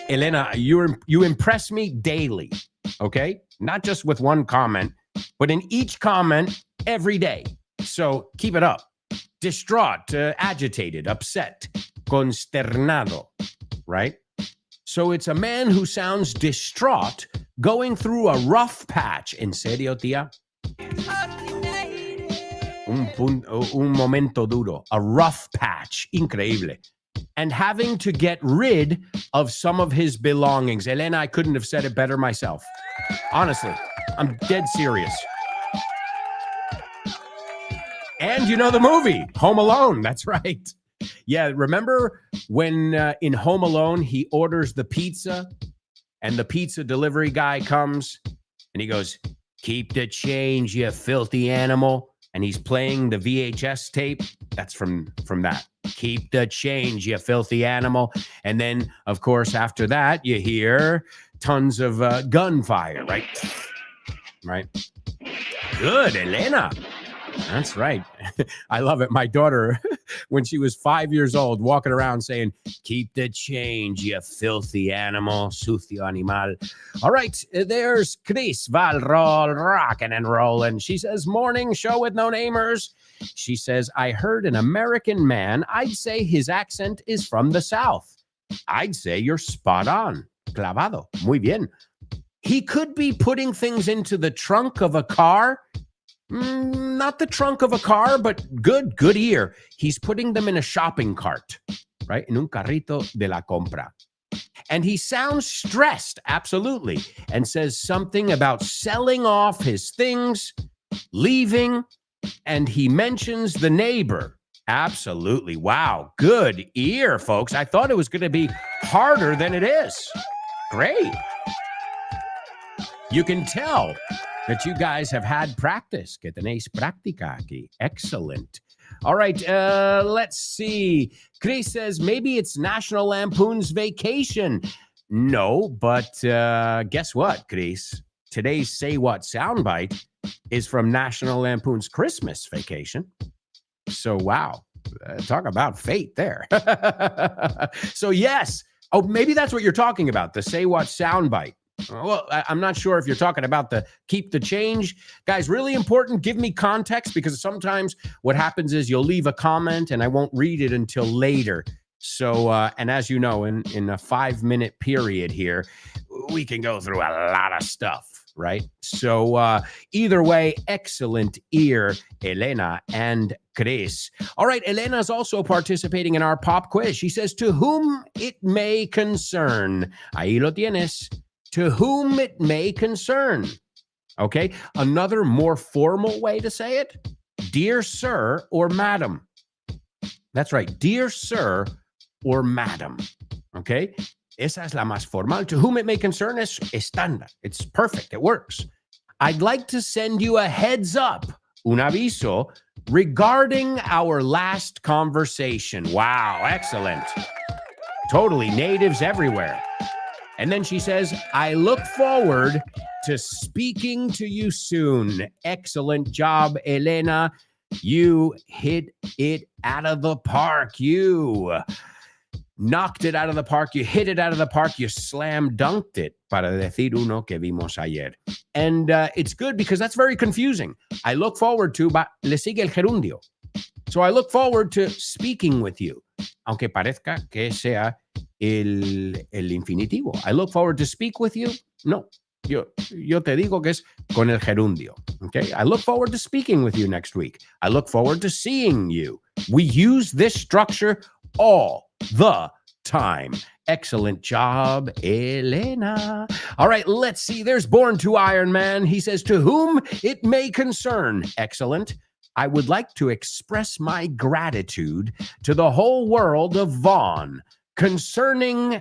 Elena, you impress me daily, okay? Not just with one comment, but in each comment every day. So keep it up. Distraught, agitated, upset, consternado, right? So it's a man who sounds distraught going through a rough patch. ¿En serio, tía? Un momento duro. A rough patch. Increíble. And having to get rid of some of his belongings. Elena, I couldn't have said it better myself. Honestly, I'm dead serious. And you know the movie, Home Alone. That's right. Yeah, remember when in Home Alone, he orders the pizza and the pizza delivery guy comes and he goes, keep the change, you filthy animal. And he's playing the VHS tape. That's from that. Keep the change, you filthy animal. And then, of course, after that, you hear tons of gunfire, right? Right. Good, Elena. That's right. I love it. My daughter, when she was 5 years old, walking around saying, keep the change, you filthy animal, sucio animal. All right, there's Chris Valrol, rocking and rolling. She says, morning show with no namers. She says, I heard an American man. I'd say his accent is from the South. I'd say you're spot on. Clavado. Muy bien. He could be putting things into the trunk of a car. Not the trunk of a car, but good ear. He's putting them in a shopping cart, right? En un carrito de la compra. And he sounds stressed, absolutely, and says something about selling off his things, leaving, and he mentions the neighbor. Absolutely. Wow. Good ear, folks. I thought it was going to be harder than it is. Great. You can tell that you guys have had practice. Que tenéis práctica aquí. Excellent. All right, let's see. Chris says maybe it's National Lampoon's vacation. No, but guess what, Chris? Today's Say What soundbite is from National Lampoon's Christmas vacation. So, wow, talk about fate there. So, yes. Oh, maybe that's what you're talking about, the Say What soundbite. Well, I'm not sure if you're talking about the keep the change. Guys, really important, give me context, because sometimes what happens is you'll leave a comment and I won't read it until later. So, and as you know, in a 5-minute period here, we can go through a lot of stuff, right? So either way, excellent ear, Elena and Chris. All right, Elena is also participating in our pop quiz. She says, to whom it may concern. Ahí lo tienes. To whom it may concern. Okay, another more formal way to say it, dear sir or madam. That's right, dear sir or madam. Okay, esa es la más formal. To whom it may concern es estándar. It's perfect, it works. I'd like to send you a heads up, un aviso, regarding our last conversation. Wow, excellent. Totally natives everywhere. And then she says, I look forward to speaking to you soon. Excellent job, Elena. You hit it out of the park. You knocked it out of the park. You hit it out of the park. You slam dunked it, para decir uno que vimos ayer. And it's good because that's very confusing. I look forward to, le sigue el gerundio. So I look forward to speaking with you. Aunque parezca que sea el infinitivo. I look forward to speak with you. No, yo te digo que es con el gerundio. Okay, I look forward to speaking with you next week. I look forward to seeing you. We use this structure all the time. Excellent job, Elena. All right, let's see. There's Born to Iron Man. He says, to whom it may concern. Excellent. I would like to express my gratitude to the whole world of Vaughn concerning,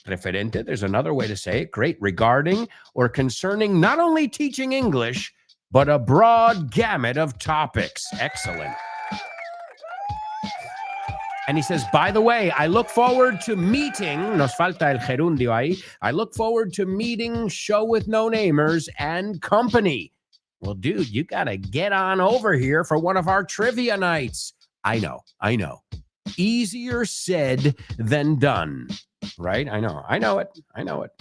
referente, there's another way to say it, great, regarding or concerning not only teaching English, but a broad gamut of topics. Excellent. And he says, by the way, I look forward to meeting, nos falta el gerundio ahí, I look forward to meeting Show with No Namers and company. Well, dude, you got to get on over here for one of our trivia nights. I know. Easier said than done, right? I know it.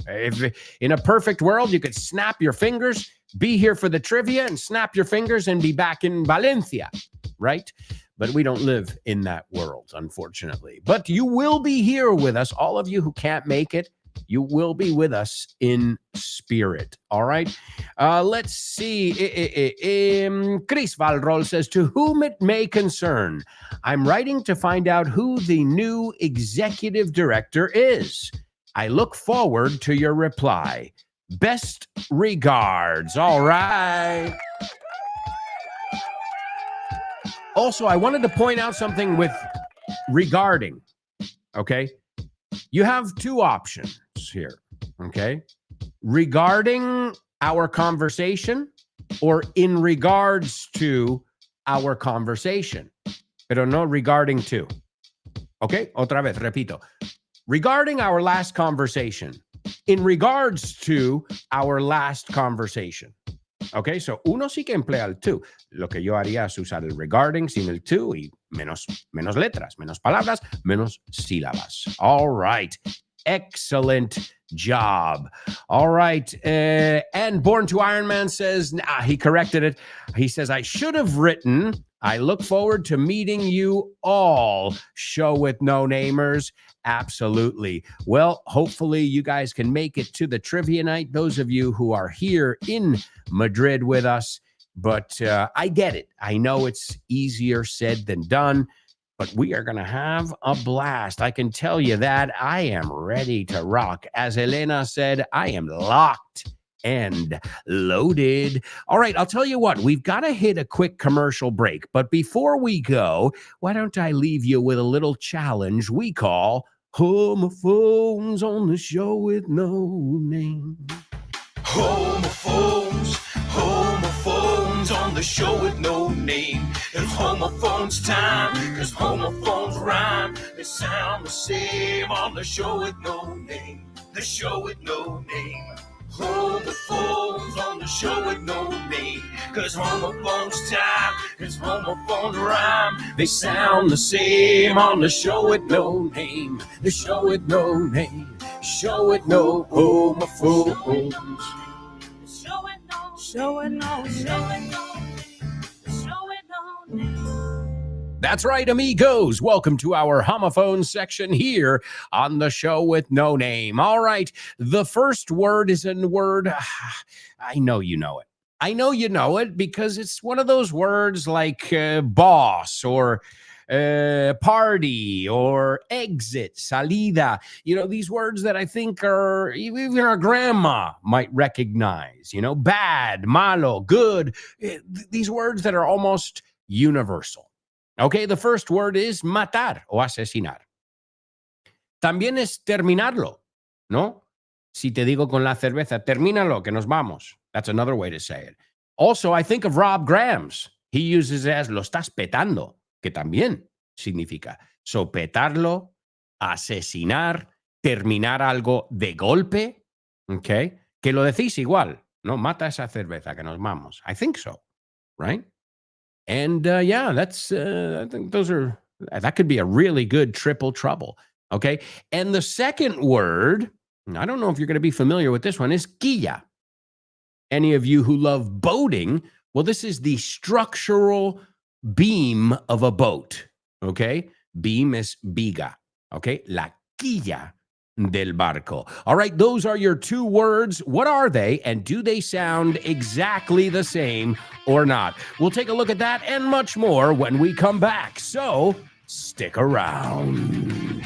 If in a perfect world, you could snap your fingers, be here for the trivia and snap your fingers and be back in Valencia, right? But we don't live in that world, unfortunately. But you will be here with us. All of you who can't make it, you will be with us in spirit. All right. Let's see. Chris Valrol says, to whom it may concern, I'm writing to find out who the new executive director is. I look forward to your reply. Best regards. All right. Also, I wanted to point out something with regarding. Okay. You have two options here, okay? Regarding our conversation or in regards to our conversation, pero no regarding to. Okay, otra vez, repito. Regarding our last conversation, in regards to our last conversation. Okay, so uno sí que emplea el to. Lo que yo haría es usar el regarding sin el to y menos letras, menos palabras, menos sílabas. All right. Excellent job. All right. And Born to Iron Man says, he corrected it. He says, I should have written, I look forward to meeting you all. Show with No Namers. Absolutely. Well, hopefully you guys can make it to the trivia night. Those of you who are here in Madrid with us, But I get it. I know it's easier said than done, but we are going to have a blast. I can tell you that. I am ready to rock. As Elena said, I am locked and loaded. All right, I'll tell you what, we've got to hit a quick commercial break. But before we go, why don't I leave you with a little challenge we call Homophones on the Show with No Name. Homophones on the show with no name. It's homophones time, cause homophones rhyme. They sound the same on the show with no name. The show with no name. Homophones on the show with no name. Cause homophones time, cause homophones rhyme. They sound the same on the show with no name. The show with no name. Show with no homophones. That's right, amigos. Welcome to our homophone section here on the show with no name. All right, the first word is a word. I know you know it. I know you know it because it's one of those words like boss or party or exit, salida. You know, these words that I think are even our grandma might recognize, you know, bad, malo, good. These words that are almost universal. Okay, the first word is matar o asesinar. También es terminarlo, ¿no? Si te digo con la cerveza, termínalo, que nos vamos. That's another way to say it. Also, I think of Rob Grams. He uses it as lo estás petando, que también significa. So, petarlo, asesinar, terminar algo de golpe, okay? Que lo decís igual, ¿no? Mata esa cerveza, que nos vamos. I think so, right? And yeah, that's, I think that could be a really good triple trouble. Okay. And the second word, I don't know if you're going to be familiar with this one, is quilla. Any of you who love boating, well, this is the structural beam of a boat. Okay. Beam is biga. Okay. La quilla del barco. All right. Those are your two words. What are they? And do they sound exactly the same or not? We'll take a look at that and much more when we come back. So stick around.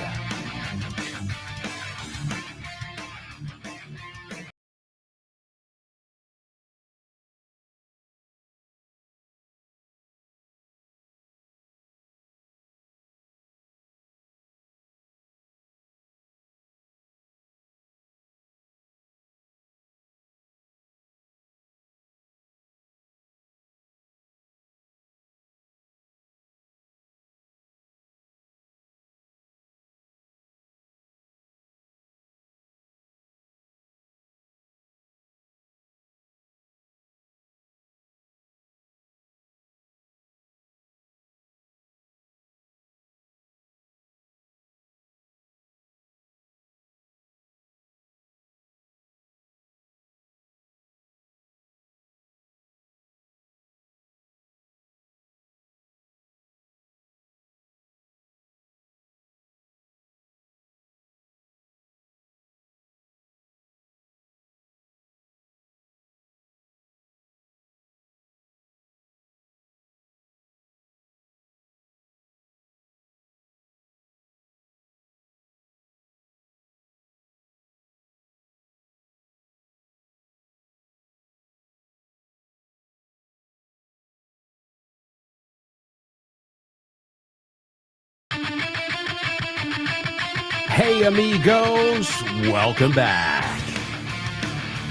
Hey, amigos, welcome back.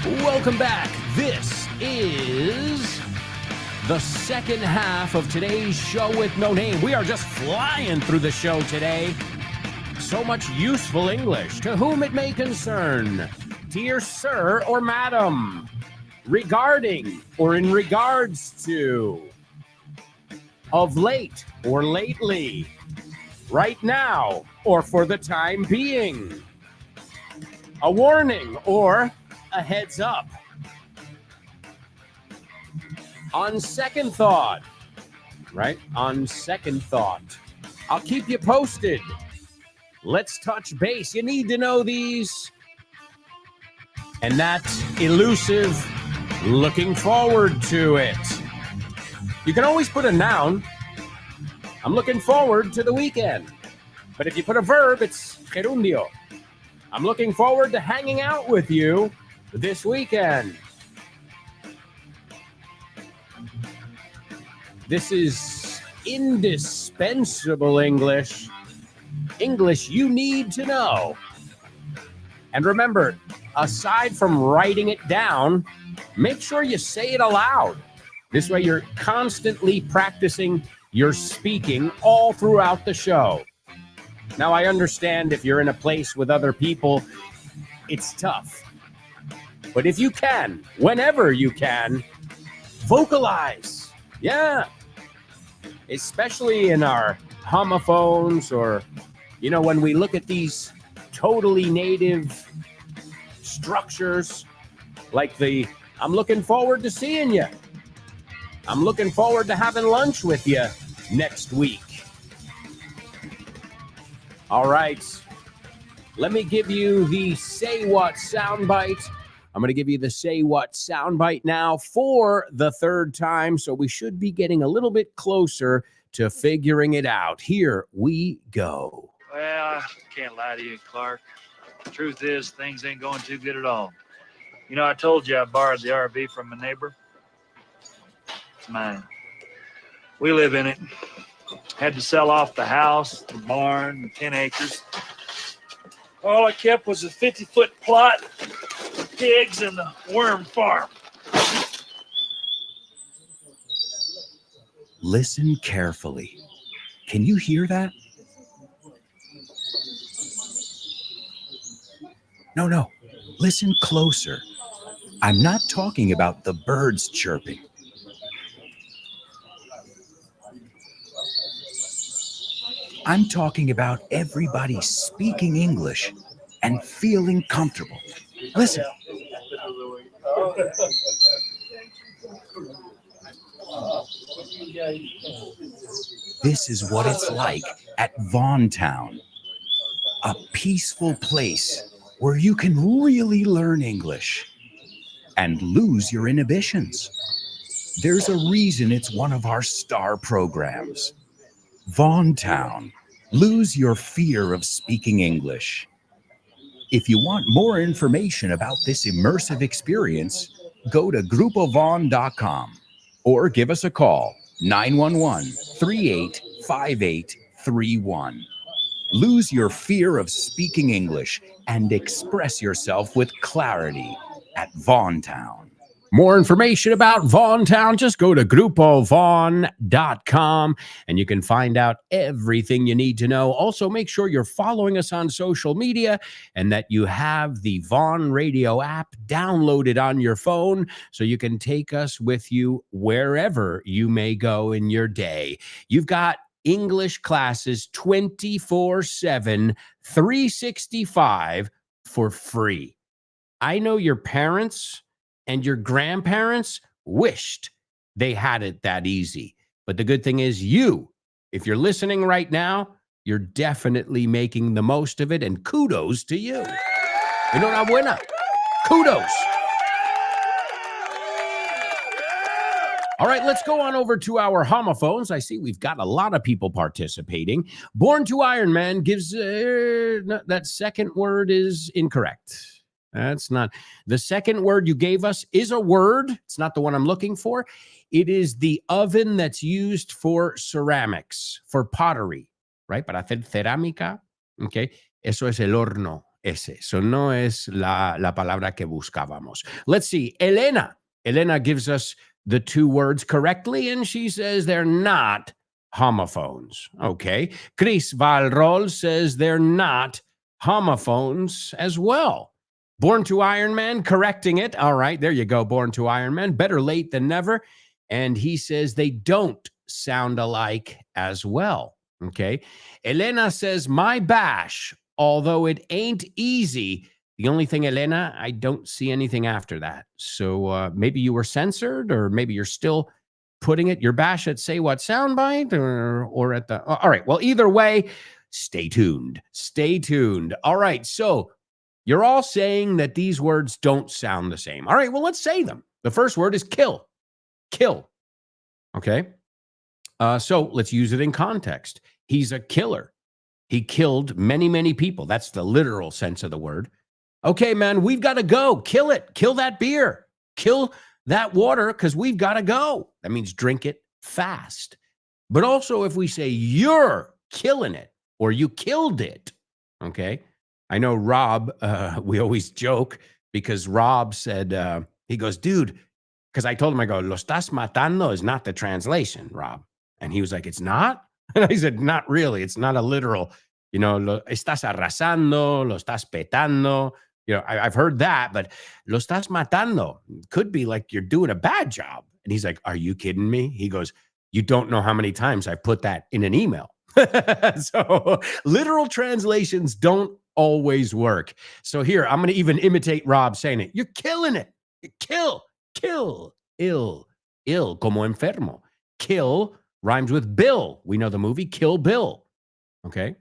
Welcome back. This is the second half of today's show with no name. We are just flying through the show today. So much useful English. To whom it may concern. Dear sir or madam. Regarding or in regards to. Of late or lately. Right now or for the time being. A warning or a heads up. On second thought, right? On second thought. I'll keep you posted. Let's touch base. You need to know these. And that elusive, looking forward to it. You can always put a noun. I'm looking forward to the weekend. But if you put a verb, it's gerundio. I'm looking forward to hanging out with you this weekend. This is indispensable English. English you need to know. And remember, aside from writing it down, make sure you say it aloud. This way you're constantly practicing your speaking all throughout the show. Now, I understand if you're in a place with other people, it's tough. But if you can, whenever you can, vocalize. Yeah. Especially in our homophones or, when we look at these totally native structures like I'm looking forward to seeing you. I'm looking forward to having lunch with you next week. All right. Let me give you the Say What soundbite. I'm going to give you the Say What soundbite now for the third time, so we should be getting a little bit closer to figuring it out. Here we go. Well, I can't lie to you, Clark. The truth is, things ain't going too good at all. I told you I borrowed the RV from a neighbor. It's mine. We live in it. Had to sell off the house, the barn, the 10 acres. All I kept was a 50-foot plot, pigs, and the worm farm. Listen carefully. Can you hear that? No. Listen closer. I'm not talking about the birds chirping. I'm talking about everybody speaking English and feeling comfortable. Listen. This is what it's like at Vaughn Town, a peaceful place where you can really learn English and lose your inhibitions. There's a reason it's one of our star programs. Vaughn Town, lose your fear of speaking English. If you want more information about this immersive experience, go to grupovaughn.com or give us a call, 911-385831. Lose your fear of speaking English and express yourself with clarity at Vaughn Town. More information about Vaughn Town, just go to grupovaughn.com and you can find out everything you need to know. Also, make sure you're following us on social media and that you have the Vaughn Radio app downloaded on your phone so you can take us with you wherever you may go in your day. You've got English classes 24/7, 365 for free. I know your parents and your grandparents wished they had it that easy. But the good thing is if you're listening right now, you're definitely making the most of it, and kudos to you. Enhorabuena. Kudos. All right, let's go on over to our homophones. I see we've got a lot of people participating. Born to Iron Man gives that second word is incorrect. That's not the second word you gave us is a word. It's not the one I'm looking for. It is the oven that's used for ceramics, for pottery, right? Para hacer cerámica. Okay. Eso es el horno ese. Eso no es la palabra que buscábamos. Let's see. Elena gives us the two words correctly, and she says they're not homophones. Okay. Chris Valrol says they're not homophones as well. Born to Iron Man, correcting it. All right, there you go, Born to Iron Man. Better late than never. And he says they don't sound alike as well. Okay. Elena says, my bash, although it ain't easy. The only thing, Elena, I don't see anything after that. So maybe you were censored, or maybe you're still putting it, your bash at Say What soundbite, or at the, all right. Well, either way, stay tuned. Stay tuned. All right. So you're all saying that these words don't sound the same. All right, well, let's say them. The first word is kill. Kill. Okay? So let's use it in context. He's a killer. He killed many, many people. That's the literal sense of the word. Okay, man, we've got to go. Kill it. Kill that beer. Kill that water because we've got to go. That means drink it fast. But also if we say you're killing it or you killed it, okay? I know Rob, we always joke because Rob said, he goes, dude, because I told him, I go, lo estás matando is not the translation, Rob. And he was like, it's not? And I said, not really. It's not a literal, lo estás arrasando, lo estás petando. I've heard that, but lo estás matando could be like you're doing a bad job. And he's like, are you kidding me? He goes, you don't know how many times I put that in an email. So literal translations don't always work. So here, I'm going to even imitate Rob saying it. You're killing it. Kill, ill, como enfermo. Kill rhymes with Bill. We know the movie Kill Bill. Okay.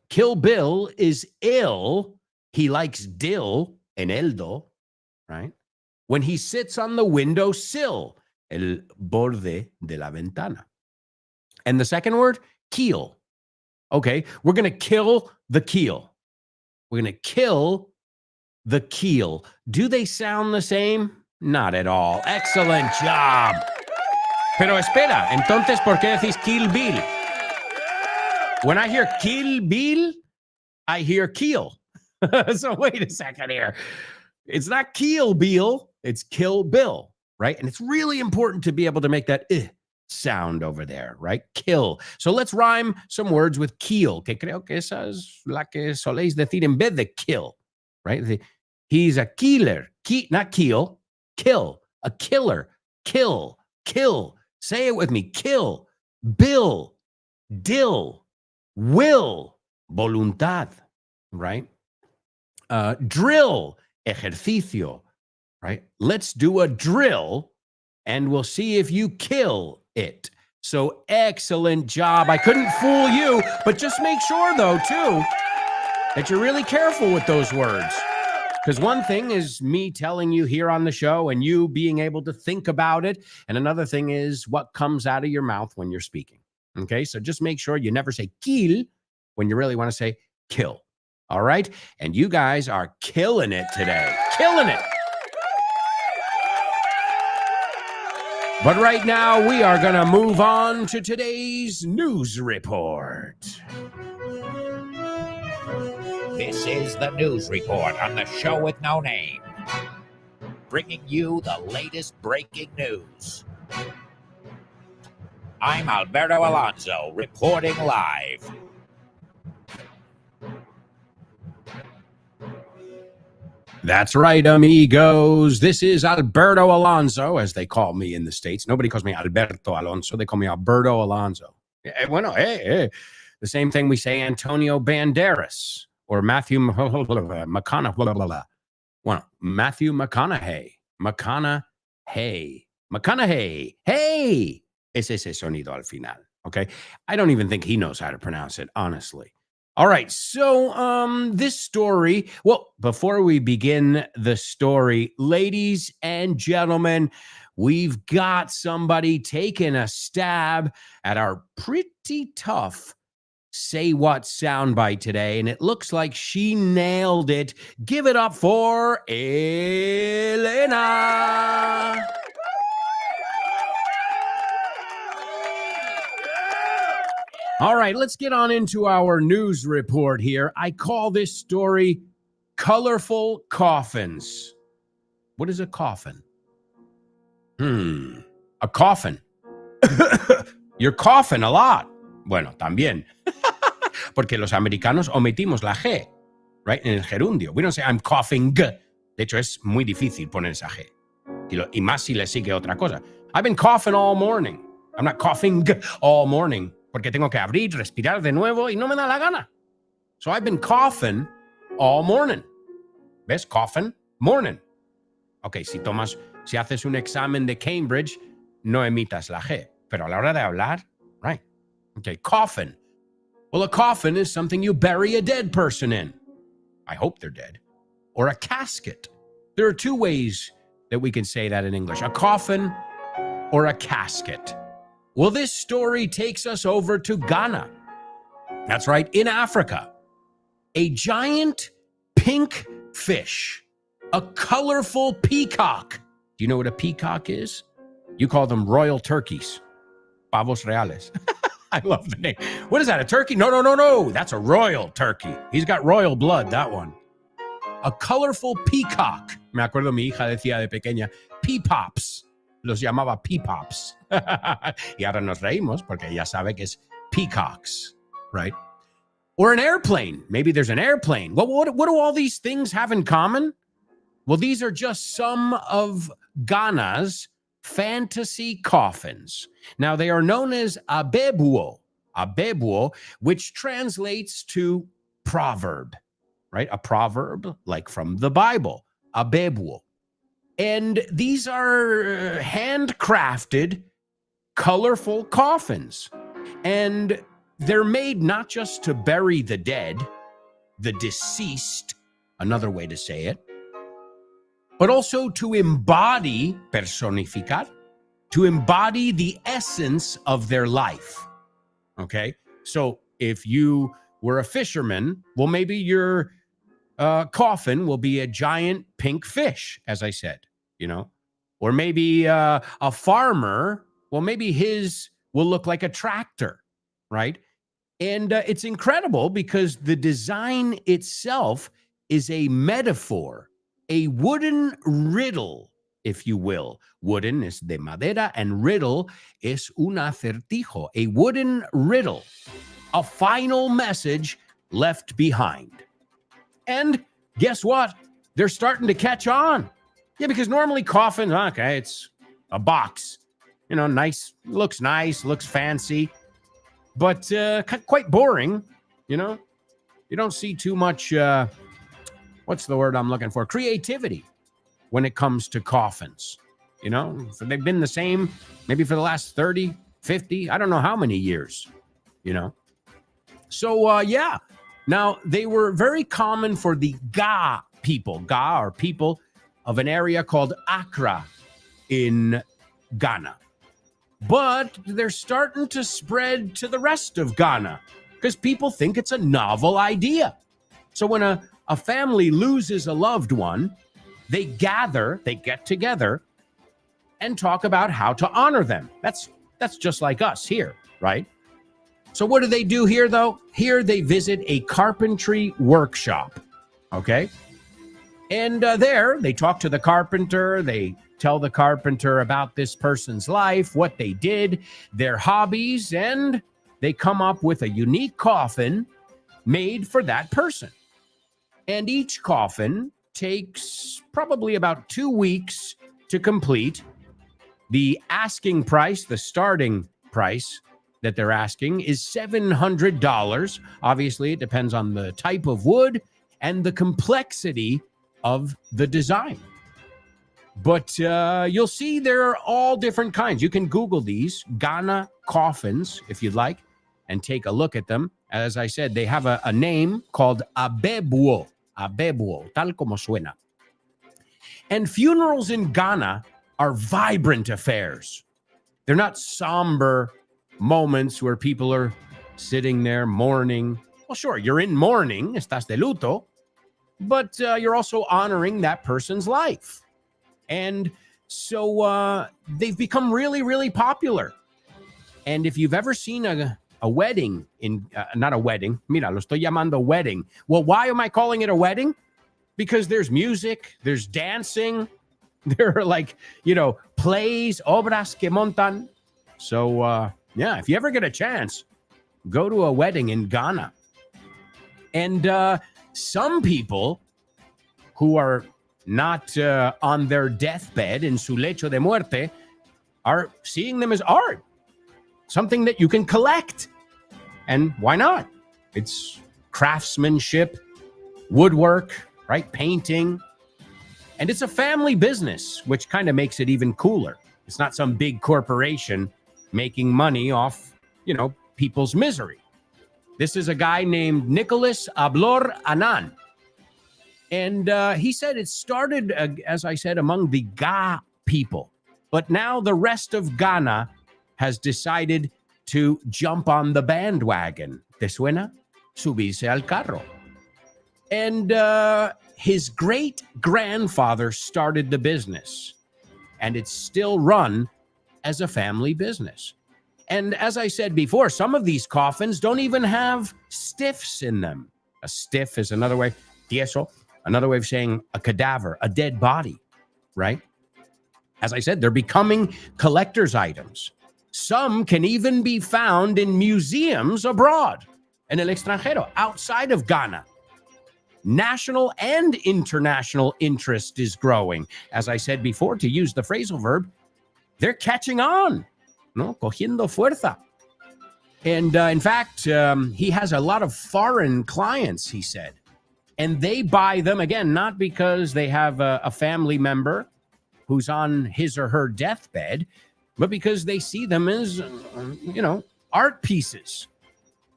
Kill Bill is ill. He likes dill, eneldo, right? When he sits on the window sill, el borde de la ventana. And the second word, keel. Okay, we're going to kill the keel. We're going to kill the keel. Do they sound the same? Not at all. Excellent job. Pero espera, entonces, ¿por qué decís Kill Bill? When I hear Kill Bill, I hear keel. So wait a second here. It's not Kill Bill, it's Kill Bill, right? And it's really important to be able to make that sound over there, right? Kill. So let's rhyme some words with keel, que creo que esa es la que soléis decir en vez de kill, right? He's a killer, not kill, kill, a killer, kill. Say it with me, kill, bill, dill, will, voluntad, right? Drill, ejercicio, right? Let's do a drill and we'll see if you kill it. So excellent job. I couldn't fool you, but just make sure though, too, that you're really careful with those words. Because one thing is me telling you here on the show and you being able to think about it. And another thing is what comes out of your mouth when you're speaking. Okay, so just make sure you never say kill when you really want to say kill. All right? And you guys are killing it today. Killing it. But right now, we are going to move on to today's news report. This is the news report on the show with no name, bringing you the latest breaking news. I'm Alberto Alonso, reporting live. That's right, amigos. This is Alberto Alonso, as they call me in the States. Nobody calls me Alberto Alonso. They call me Alberto Alonso. The same thing we say Antonio Banderas or Matthew McConaughey. Well, Matthew McConaughey. McConaughey. Hey. Es ese sonido al final. Okay. I don't even think he knows how to pronounce it, honestly. All right, so this story, well, before we begin the story, ladies and gentlemen, we've got somebody taking a stab at our pretty tough Say What soundbite today, and it looks like she nailed it. Give it up for Elena. All right, let's get on into our news report here. I call this story Colorful Coffins. What is a coffin? A coffin. You're coughing a lot. Bueno, también. Porque los americanos omitimos la G, right? En el gerundio. We don't say I'm coughing. De hecho, es muy difícil poner esa G. Y más si le sigue otra cosa. I've been coughing all morning. I'm not coughing all morning. Porque tengo que abrir, respirar de nuevo y no me da la gana. So I've been coughing all morning. ¿Ves? Coughing, morning. Ok, si haces un examen de Cambridge, no emitas la G. Pero a la hora de hablar, right. Okay, coffin. Well, a coffin is something you bury a dead person in. I hope they're dead. Or a casket. There are two ways that we can say that in English. A coffin or a casket. Well, this story takes us over to Ghana. That's right, in Africa. A giant pink fish, a colorful peacock. Do you know what a peacock is? You call them royal turkeys, pavos reales. I love the name. What is that, a turkey? No. That's a royal turkey. He's got royal blood, that one. A colorful peacock. Me acuerdo mi hija decía de pequeña, peepops. Los llamaba peepops. Y ahora nos reímos porque ella sabe que es peacocks, right? Or an airplane. Maybe there's an airplane. Well, what do all these things have in common? Well, these are just some of Ghana's fantasy coffins. Now, they are known as abebuo, which translates to proverb, right? A proverb like from the Bible, abebuo. And these are handcrafted, colorful coffins. And they're made not just to bury the dead, the deceased, another way to say it, but also to embody, personificar, to embody the essence of their life. Okay? So if you were a fisherman, well, maybe your coffin will be a giant pink fish, as I said, you know? Or maybe a farmer, well, maybe his will look like a tractor, right? And it's incredible because the design itself is a metaphor, a wooden riddle, if you will. Wooden is de madera and riddle es un acertijo, a wooden riddle, a final message left behind. And guess what? They're starting to catch on. Yeah, because normally coffins, okay, it's a box, you know, nice, looks fancy, but quite boring, you know? You don't see too much, what's the word I'm looking for? Creativity when it comes to coffins, you know? So they've been the same maybe for the last 30, 50, I don't know how many years, you know? So, yeah. Now, they were very common for the Ga people. Ga are people of an area called Accra in Ghana. But they're starting to spread to the rest of Ghana because people think it's a novel idea. So when a family loses a loved one, they get together and talk about how to honor them. That's just like us here, right? So what do they do here, though? Here they visit a carpentry workshop, okay? And there they talk to the carpenter. They tell the carpenter about this person's life, what they did, their hobbies, and they come up with a unique coffin made for that person. And each coffin takes probably about 2 weeks to complete. The asking price, the starting price that they're asking is $700. Obviously, it depends on the type of wood and the complexity of the design. But you'll see there are all different kinds. You can Google these Ghana coffins if you'd like and take a look at them. As I said, they have a name called abebuo, tal como suena. And funerals in Ghana are vibrant affairs. They're not somber moments where people are sitting there mourning. Well, sure, you're in mourning, estás de luto, but you're also honoring that person's life. And so they've become really, really popular. And if you've ever seen a wedding not a wedding, mira, lo estoy llamando wedding. Well, why am I calling it a wedding? Because there's music, there's dancing, there are like, you know, plays, obras que montan. So, yeah, if you ever get a chance, go to a wedding in Ghana. And some people who are not on their deathbed in su lecho de muerte are seeing them as art, something that you can collect. And why not? It's craftsmanship, woodwork, right? Painting. And it's a family business, which kind of makes it even cooler. It's not some big corporation making money off, you know, people's misery. This is a guy named Nicholas Ablor Anan. And he said it started, as I said, among the Ga people. But now the rest of Ghana has decided to jump on the bandwagon. ¿Te suena? Subirse al carro. And his great-grandfather started the business, and it's still run as a family business. And as I said before, some of these coffins don't even have stiffs in them. A stiff is another way, tieso, another way of saying a cadaver, a dead body, right? As I said, they're becoming collector's items. Some can even be found in museums abroad, en el extranjero, outside of Ghana. National and international interest is growing. As I said before, to use the phrasal verb, they're catching on, no? Cogiendo fuerza. And in fact, he has a lot of foreign clients, he said. And they buy them, again, not because they have a family member who's on his or her deathbed, but because they see them as, art pieces.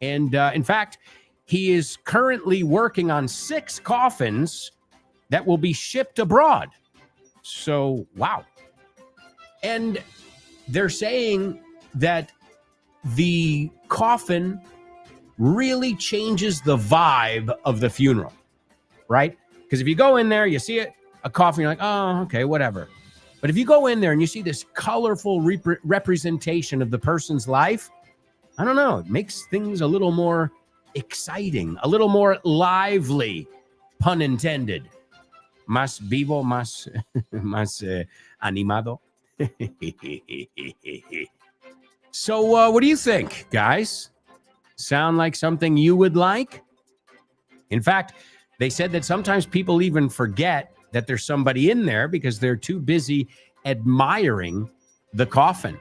And in fact, he is currently working on 6 coffins that will be shipped abroad. So, wow. And they're saying that the coffin really changes the vibe of the funeral, right? Because if you go in there, you see it, a coffin, you're like, oh, okay, whatever. But if you go in there and you see this colorful representation of the person's life, I don't know, it makes things a little more exciting, a little more lively, pun intended. Más vivo, más animado. So what do you think, guys? Sound like something you would like? In fact, they said that sometimes people even forget that there's somebody in there because they're too busy admiring the coffin.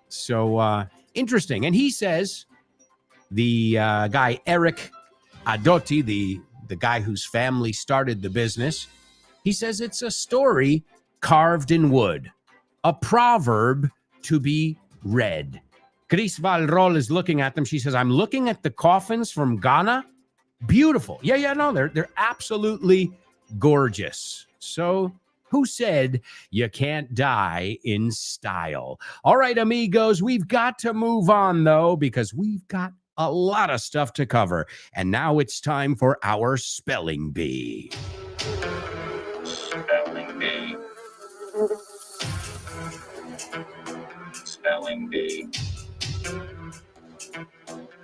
So interesting. And he says, the guy Eric Adotti, the guy whose family started the business, he says it's a story carved in wood, a proverb to be read. Chris Valrol is looking at them. She says, I'm looking at the coffins from Ghana. Beautiful. Yeah, no, they're absolutely gorgeous. So who said you can't die in style? All right, amigos, we've got to move on, though, because we've got a lot of stuff to cover. And now it's time for our spelling bee. Spelling bee. Spelling bee.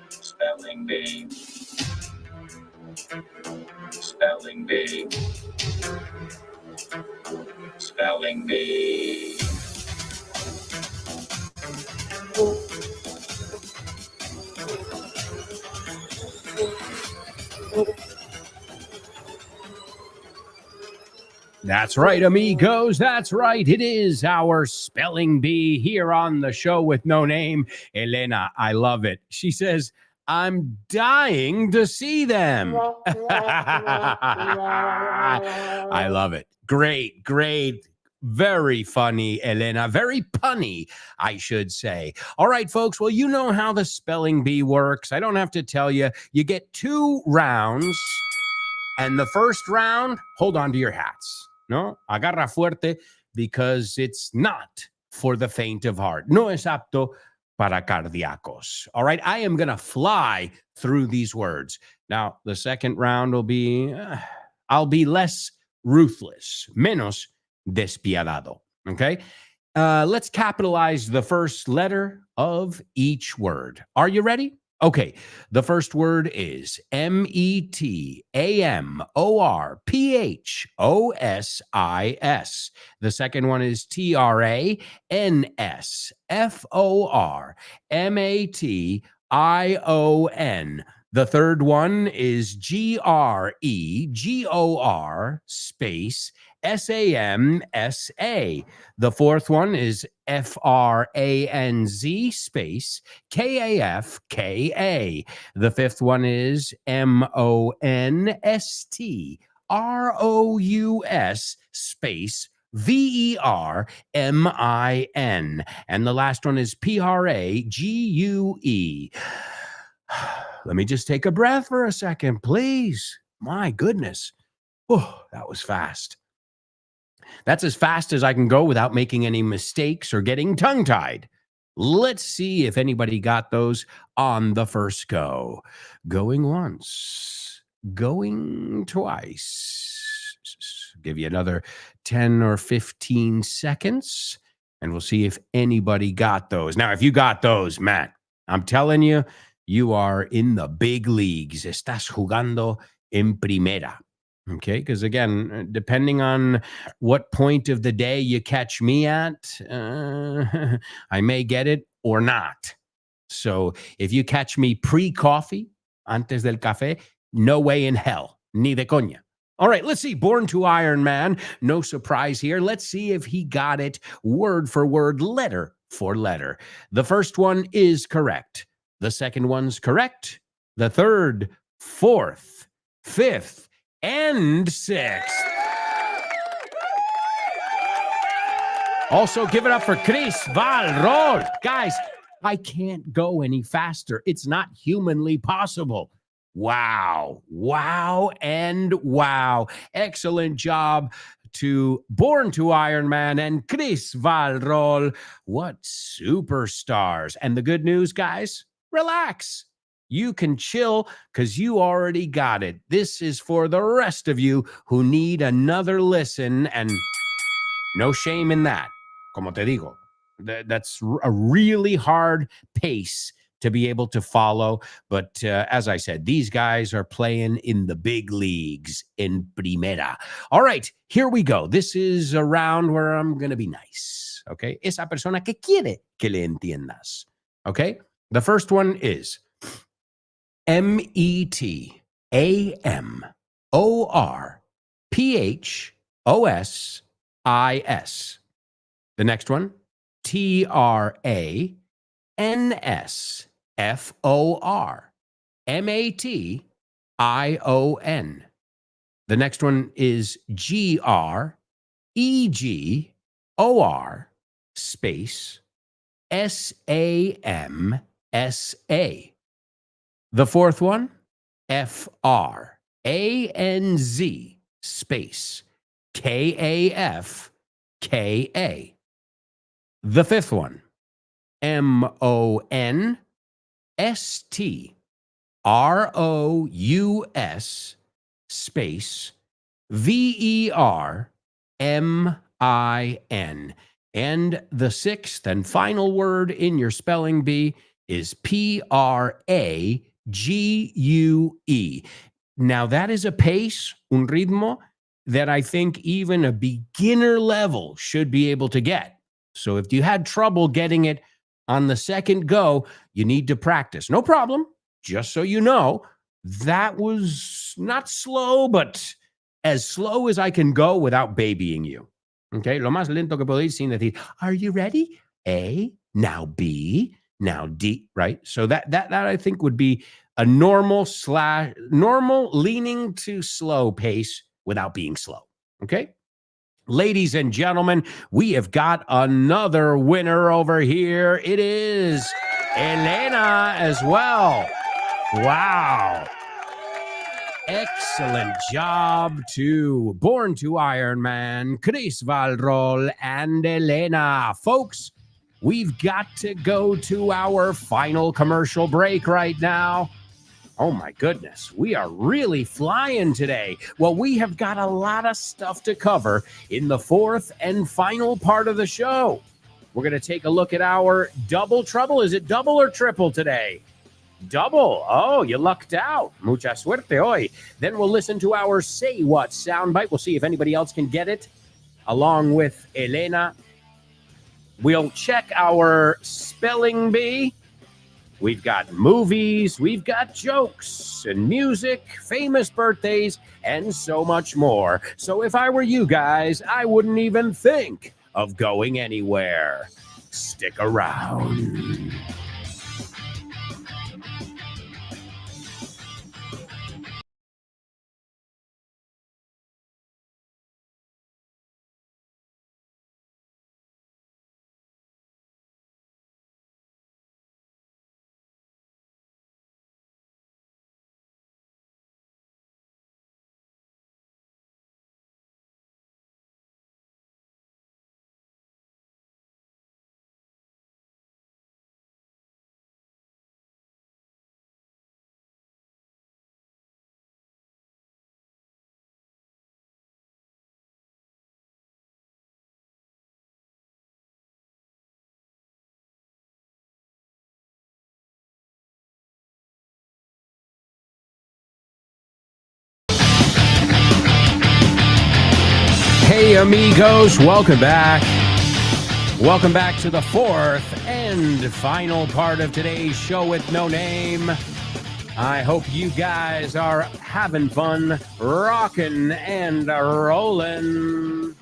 Spelling bee. Spelling bee. Spelling bee. That's right, amigos. That's right. It is our spelling bee here on the show with no name. Elena, I love it. She says, I'm dying to see them. I love it. Great. Very funny, Elena. Very punny, I should say. All right, folks. Well, you know how the spelling bee works. I don't have to tell you. You get 2 rounds. And the first round, hold on to your hats. No, agarra fuerte, because it's not for the faint of heart. No es apto para cardíacos. All right, I am going to fly through these words. Now, the second round will be, I'll be less ruthless, menos despiadado. Okay, let's capitalize the first letter of each word. Are you ready? Okay, the first word is METAMORPHOSIS. The second one is TRANSFORMATION. The third one is GREGOR space SAMSA. The fourth one is FRANZ space KAFKA. The fifth one is MONSTROUS space VERMIN. And the last one is PRAGUE. Let me just take a breath for a second, please. My goodness. Oh, that was fast. That's as fast as I can go without making any mistakes or getting tongue-tied. Let's see if anybody got those on the first go. Going once, going twice. Give you another 10 or 15 seconds, and we'll see if anybody got those. Now, if you got those, Matt, I'm telling you, you are in the big leagues. Estás jugando en primera. Okay, because again, depending on what point of the day you catch me at, I may get it or not. So if you catch me pre-coffee, antes del café, no way in hell, ni de coña. All right, let's see. Born to Iron Man. No surprise here. Let's see if he got it word for word, letter for letter. The first one is correct. The second one's correct. The third, fourth, fifth, and sixth. Also, give it up for Chris Valrol. Guys, I can't go any faster. It's not humanly possible. Wow, wow, and wow. Excellent job to Born to Iron Man and Chris Valrol. What superstars. And the good news, guys, relax. You can chill because you already got it. This is for the rest of you who need another listen, and no shame in that. Como te digo, that's a really hard pace to be able to follow. But as I said, these guys are playing in the big leagues in Primera. All right, here we go. This is a round where I'm going to be nice. Okay. Esa persona que quiere que le entiendas. Okay. The first one is METAMORPHOSIS. The next one, TRANSFORMATION. The next one is GREGOR space SAMSA. The fourth one, FRANZ space KAFKA. The fifth one, MONSTROUS space VERMIN. And the sixth and final word in your spelling bee is PRAGUE. Now, that is a pace, un ritmo, that I think even a beginner level should be able to get. So if you had trouble getting it on the second go, you need to practice. No problem. Just so you know, that was not slow, but as slow as I can go without babying you. Okay, lo más lento que puedo ir sin decir, are you ready? A, now B, now D, right? So that I think would be a normal leaning to slow pace without being slow. Okay? Ladies and gentlemen, we have got another winner over here. It is Elena as well. Wow. Excellent job to Born to Iron Man, Chris Valrol, and Elena. Folks, we've got to go to our final commercial break right now. Oh my goodness, we are really flying today. Well, we have got a lot of stuff to cover in the fourth and final part of the show. We're going to take a look at our double trouble. Is it double or triple today? Double. Oh, you lucked out. Mucha suerte hoy. Then we'll listen to our Say What soundbite. We'll see if anybody else can get it along with Elena. We'll check our spelling bee. We've got movies, we've got jokes and music, famous birthdays, and so much more. So if I were you guys, I wouldn't even think of going anywhere. Stick around. Hey, amigos, welcome back. Welcome back to the fourth and final part of today's show with no name. I hope you guys are having fun, rocking and rolling.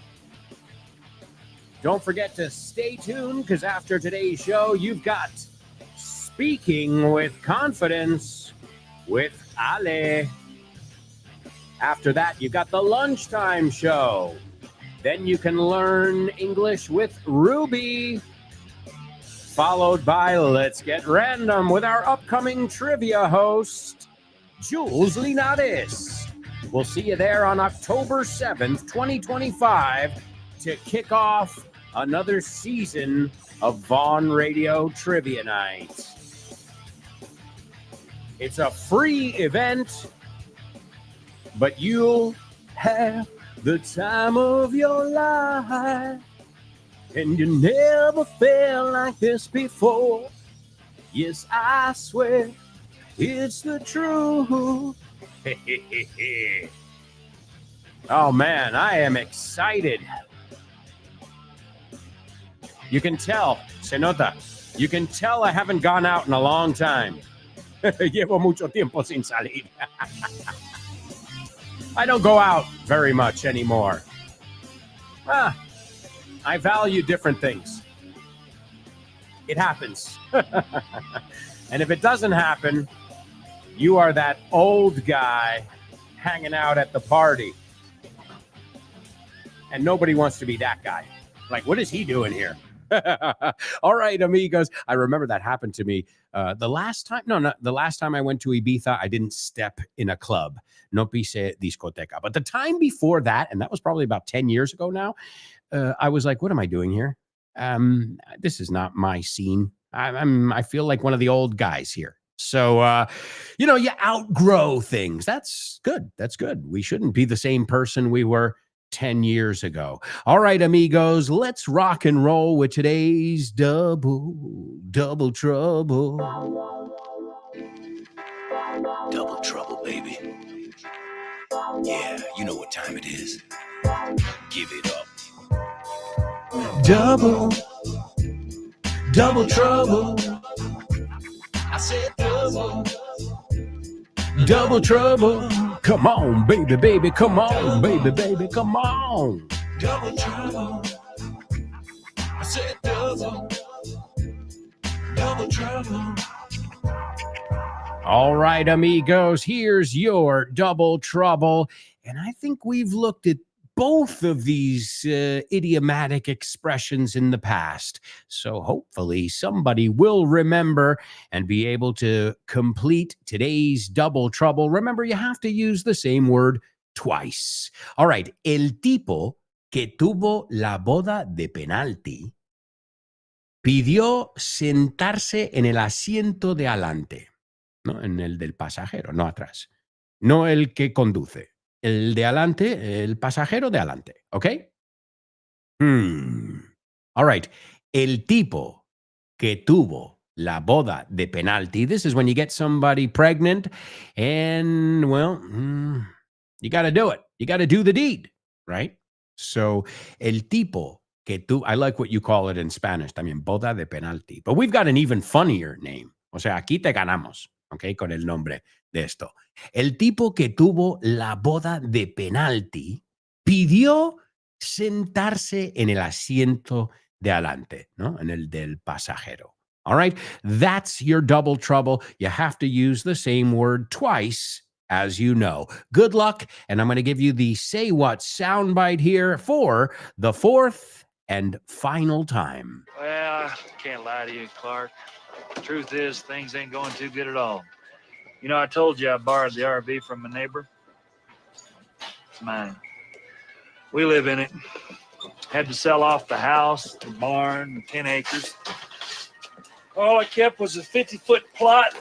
Don't forget to stay tuned, because after today's show, you've got Speaking with Confidence with Ale. After that, you've got the Lunchtime Show. Then you can learn English with Ruby. Followed by Let's Get Random with our upcoming trivia host, Jules Linares. We'll see you there on October 7th, 2025, to kick off another season of Vaughn Radio Trivia Night. It's a free event, but you'll have the time of your life. And you never felt like this before. Yes, I swear it's the truth. Oh man, I am excited. You can tell, se nota. You can tell I haven't gone out in a long time. Llevo mucho tiempo sin salir. I don't go out very much anymore. I value different things. It happens. And if it doesn't happen, you are that old guy hanging out at the party. And nobody wants to be that guy. Like, what is he doing here? All right, amigos. I remember that happened to me the last time. No, not the last time I went to Ibiza. I didn't step in a club. No pise discoteca. But the time before that, and that was probably about 10 years ago now, I was like, what am I doing here? This is not my scene. I feel like one of the old guys here. So, you outgrow things. That's good. That's good. We shouldn't be the same person we were 10 years ago. All right, amigos, let's rock and roll with today's double trouble. Double trouble, baby. Yeah, you know what time it is. Give it up. Double trouble. I said double trouble. Come on, baby, come on, baby, come on. Double trouble. I said double trouble. All right, amigos, here's your double trouble. And I think we've looked at both of these idiomatic expressions in the past. So hopefully somebody will remember and be able to complete today's double trouble. Remember, you have to use the same word twice. All right. El tipo que tuvo la boda de penalti pidió sentarse en el asiento de adelante, ¿no? En el del pasajero, no atrás. No el que conduce. El de adelante, el pasajero de adelante, ¿ok? All right. El tipo que tuvo la boda de penalti. This is when you get somebody pregnant and, well, you got to do it. You got to do the deed, right? So, el tipo que tuvo, I like what you call it in Spanish también, boda de penalti. But we've got an even funnier name. O sea, aquí te ganamos, ¿ok? Con el nombre de esto. El tipo que tuvo la boda de penalti pidió sentarse en el asiento de adelante, ¿no? En el del pasajero. All right? That's your double trouble. You have to use the same word twice, as you know. Good luck, and I'm going to give you the Say What soundbite here for the fourth and final time. Well, I can't lie to you, Clark. The truth is, things ain't going too good at all. You know, I told you I borrowed the RV from my neighbor. It's mine. We live in it. Had to sell off the house, the barn, the 10 acres. All I kept was a 50-foot plot,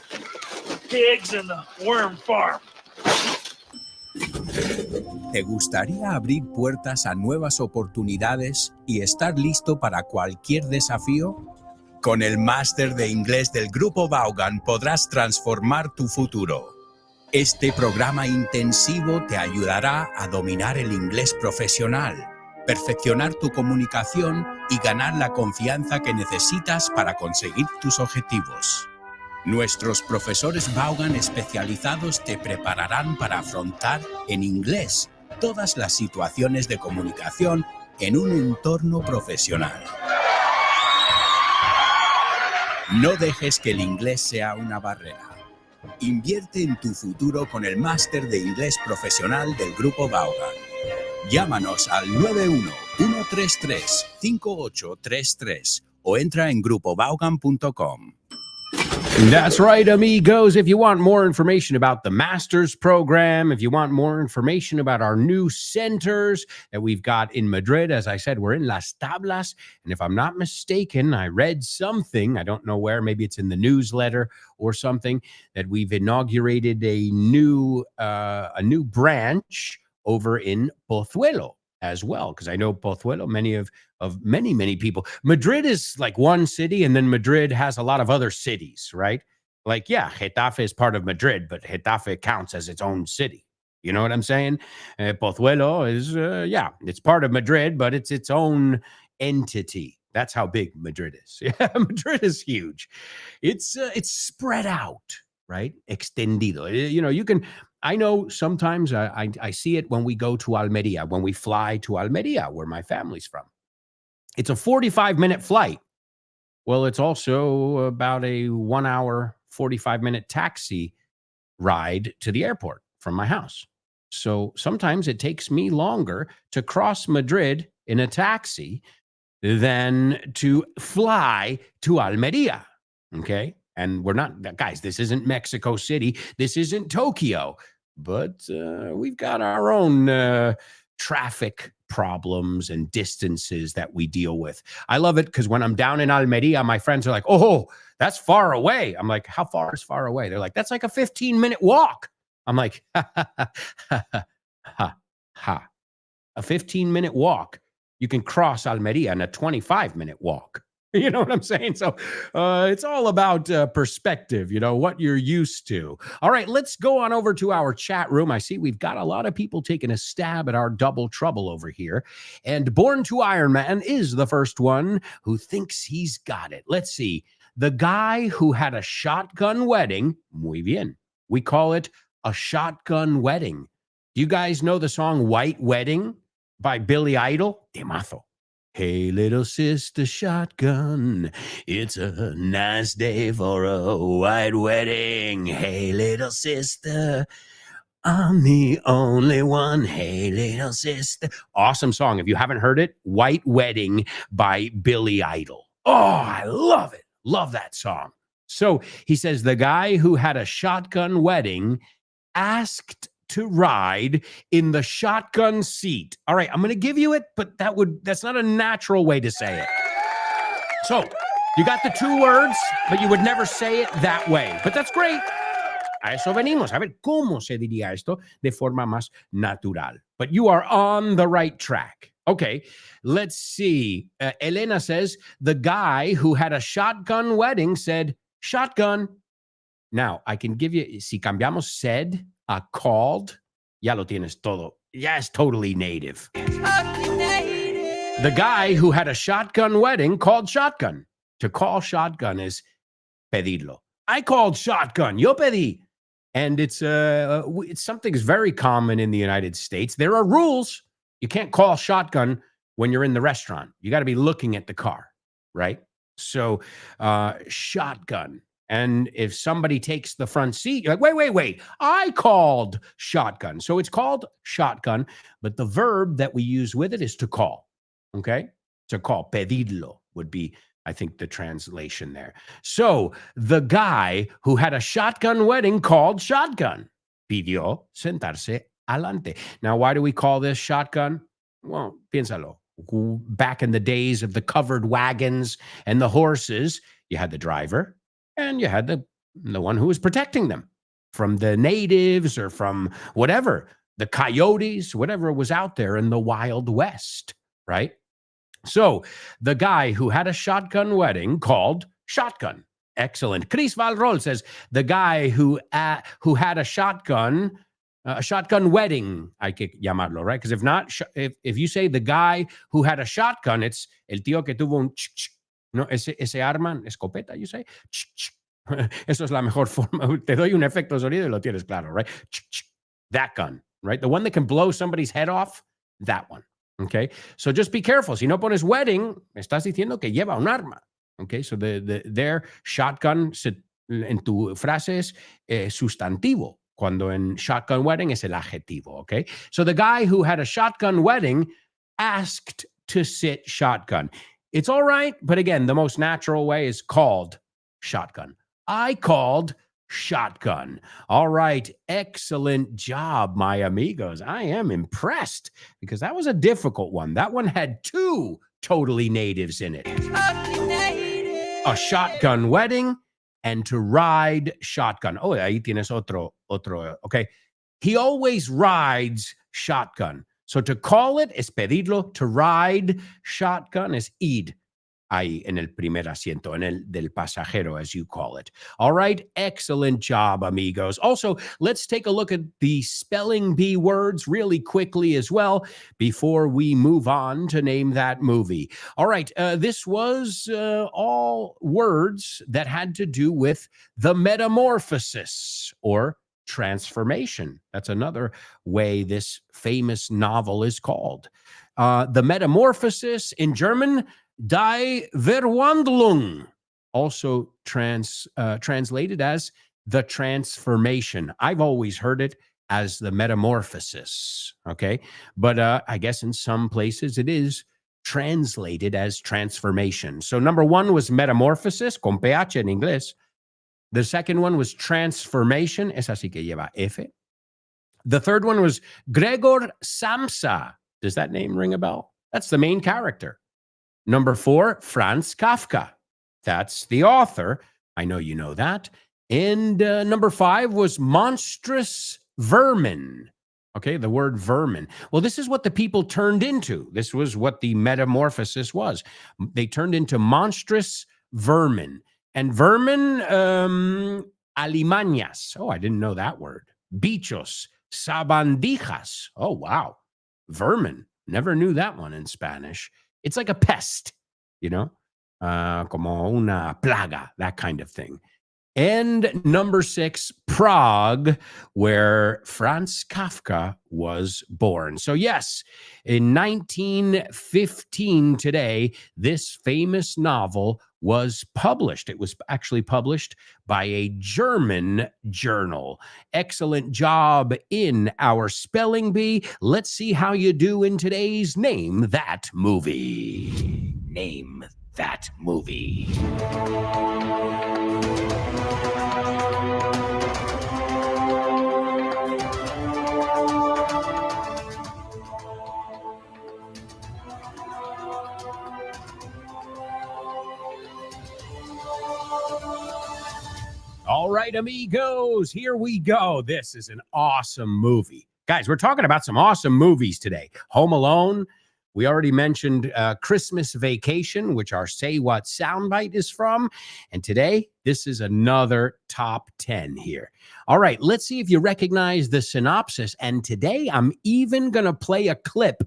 pigs, and the worm farm. ¿Te gustaría abrir puertas a nuevas oportunidades y estar listo para cualquier desafío? Con el máster de inglés del Grupo Vaughan podrás transformar tu futuro. Este programa intensivo te ayudará a dominar el inglés profesional, perfeccionar tu comunicación y ganar la confianza que necesitas para conseguir tus objetivos. Nuestros profesores Vaughan especializados te prepararán para afrontar en inglés todas las situaciones de comunicación en un entorno profesional. No dejes que el inglés sea una barrera. Invierte en tu futuro con el máster de inglés profesional del Grupo Vaughan. Llámanos al 91-133-5833 o entra en grupovaughan.com. That's right, amigos. If you want more information about the master's program, if you want more information about our new centers that we've got in Madrid, as I said, we're in Las Tablas. And if I'm not mistaken, I read something, I don't know where, maybe it's in the newsletter or something, that we've inaugurated a new branch over in Pozuelo as well, because I know Pozuelo, many people. Madrid is like one city, and then Madrid has a lot of other cities, right? Like, yeah, Getafe is part of Madrid, but Getafe counts as its own city. You know what I'm saying? Pozuelo is, it's part of Madrid, but it's its own entity. That's how big Madrid is. Yeah, Madrid is huge. It's spread out, right? Extendido. You can. I know sometimes I see it when we go to Almeria, when we fly to Almeria, where my family's from. It's a 45-minute flight. Well, it's also about a 1 hour, 45-minute taxi ride to the airport from my house. So sometimes it takes me longer to cross Madrid in a taxi than to fly to Almeria. Okay. And we're not, guys, this isn't Mexico City. This isn't Tokyo. But we've got our own traffic problems and distances that we deal with. I love it because when I'm down in Almeria, my friends are like, oh, that's far away. I'm like, how far is far away? They're like, that's like a 15-minute walk. I'm like, ha. A 15-minute walk. You can cross Almeria in a 25-minute walk. You know what I'm saying? So it's all about perspective, what you're used to. All right, let's go on over to our chat room. I see we've got a lot of people taking a stab at our double trouble over here. And Born to Iron Man is the first one who thinks he's got it. Let's see. The guy who had a shotgun wedding, muy bien. We call it a shotgun wedding. Do you guys know the song White Wedding by Billy Idol? Temazo. Hey, little sister shotgun, it's a nice day for a white wedding. Hey, little sister, I'm the only one. Hey, little sister. Awesome song. If you haven't heard it, White Wedding by Billy Idol. Oh, I love it. Love that song. So he says the guy who had a shotgun wedding asked to ride in the shotgun seat. All right, I'm going to give you it, but that's not a natural way to say it. So you got the two words, but you would never say it that way. But that's great. A eso venimos. A ver, ¿cómo se diría esto de forma más natural? But you are on the right track. Okay, let's see. Elena says, the guy who had a shotgun wedding said, shotgun. Now, I can give you, si cambiamos said a called, ya lo tienes todo. Ya es totally native. The guy who had a shotgun wedding called shotgun. To call shotgun is pedirlo. I called shotgun. Yo pedí. And it's something that's very common in the United States. There are rules. You can't call shotgun when you're in the restaurant. You got to be looking at the car, right? So shotgun. And if somebody takes the front seat, you're like, wait, I called shotgun. So it's called shotgun, but the verb that we use with it is to call, okay? To call, pedirlo would be, I think, the translation there. So the guy who had a shotgun wedding called shotgun. Pidió sentarse adelante. Now, why do we call this shotgun? Well, piénsalo. Back in the days of the covered wagons and the horses, you had the driver, and you had the one who was protecting them from the natives or from whatever, the coyotes, whatever was out there in the Wild West, right? So the guy who had a shotgun wedding called shotgun. Excellent. Chris Valrol says the guy who had a shotgun A shotgun wedding, hay que llamarlo, right? Because if not, if you say the guy who had a shotgun, it's el tío que tuvo un no, ese arma, escopeta, you say? Eso es la mejor forma. Te doy un efecto sonido y lo tienes claro, right? That gun, right? The one that can blow somebody's head off, that one, okay? So just be careful. Si no pones wedding, estás diciendo que lleva un arma, okay? So their shotgun en tu frase es sustantivo, cuando en shotgun wedding es el adjetivo, okay? So the guy who had a shotgun wedding asked to sit shotgun. It's all right, but again, the most natural way is called shotgun. I called shotgun. All right, excellent job, my amigos. I am impressed because that was a difficult one. That one had two totally natives in it. A shotgun wedding and to ride shotgun. Oh, ahí tienes otro, okay. He always rides shotgun. So to call it es pedirlo. To ride shotgun es ir ahí en el primer asiento, en el del pasajero, as you call it. All right, excellent job, amigos. Also, let's take a look at the spelling bee words really quickly as well before we move on to name that movie. All right, this was all words that had to do with the metamorphosis or transformation. That's another way this famous novel is called. The metamorphosis in German, Die Verwandlung, also translated as the transformation. I've always heard it as the metamorphosis, okay? But I guess in some places it is translated as transformation. So number one was metamorphosis, con PH en inglés. The second one was transformation, es así que lleva F. The third one was Gregor Samsa. Does that name ring a bell? That's the main character. Number four, Franz Kafka. That's the author. I know you know that. And number five was monstrous vermin. Okay, the word vermin. Well, this is what the people turned into. This was what the metamorphosis was. They turned into monstrous vermin. And vermin, alimañas. Oh, I didn't know that word. Bichos, sabandijas. Oh, wow. Vermin. Never knew that one in Spanish. It's like a pest, you know, como una plaga, that kind of thing. And number six, Prague, where Franz Kafka was born. So yes, in 1915 today, this famous novel was published. It was actually published by a German journal. Excellent job in our spelling bee. Let's see how you do in today's Name That Movie. Name That Movie. All right, amigos, here we go. This is an awesome movie. Guys, we're talking about some awesome movies today. Home Alone. We already mentioned Christmas Vacation, which our Say What soundbite is from. And today, this is another top 10 here. All right, let's see if you recognize the synopsis. And today, I'm even going to play a clip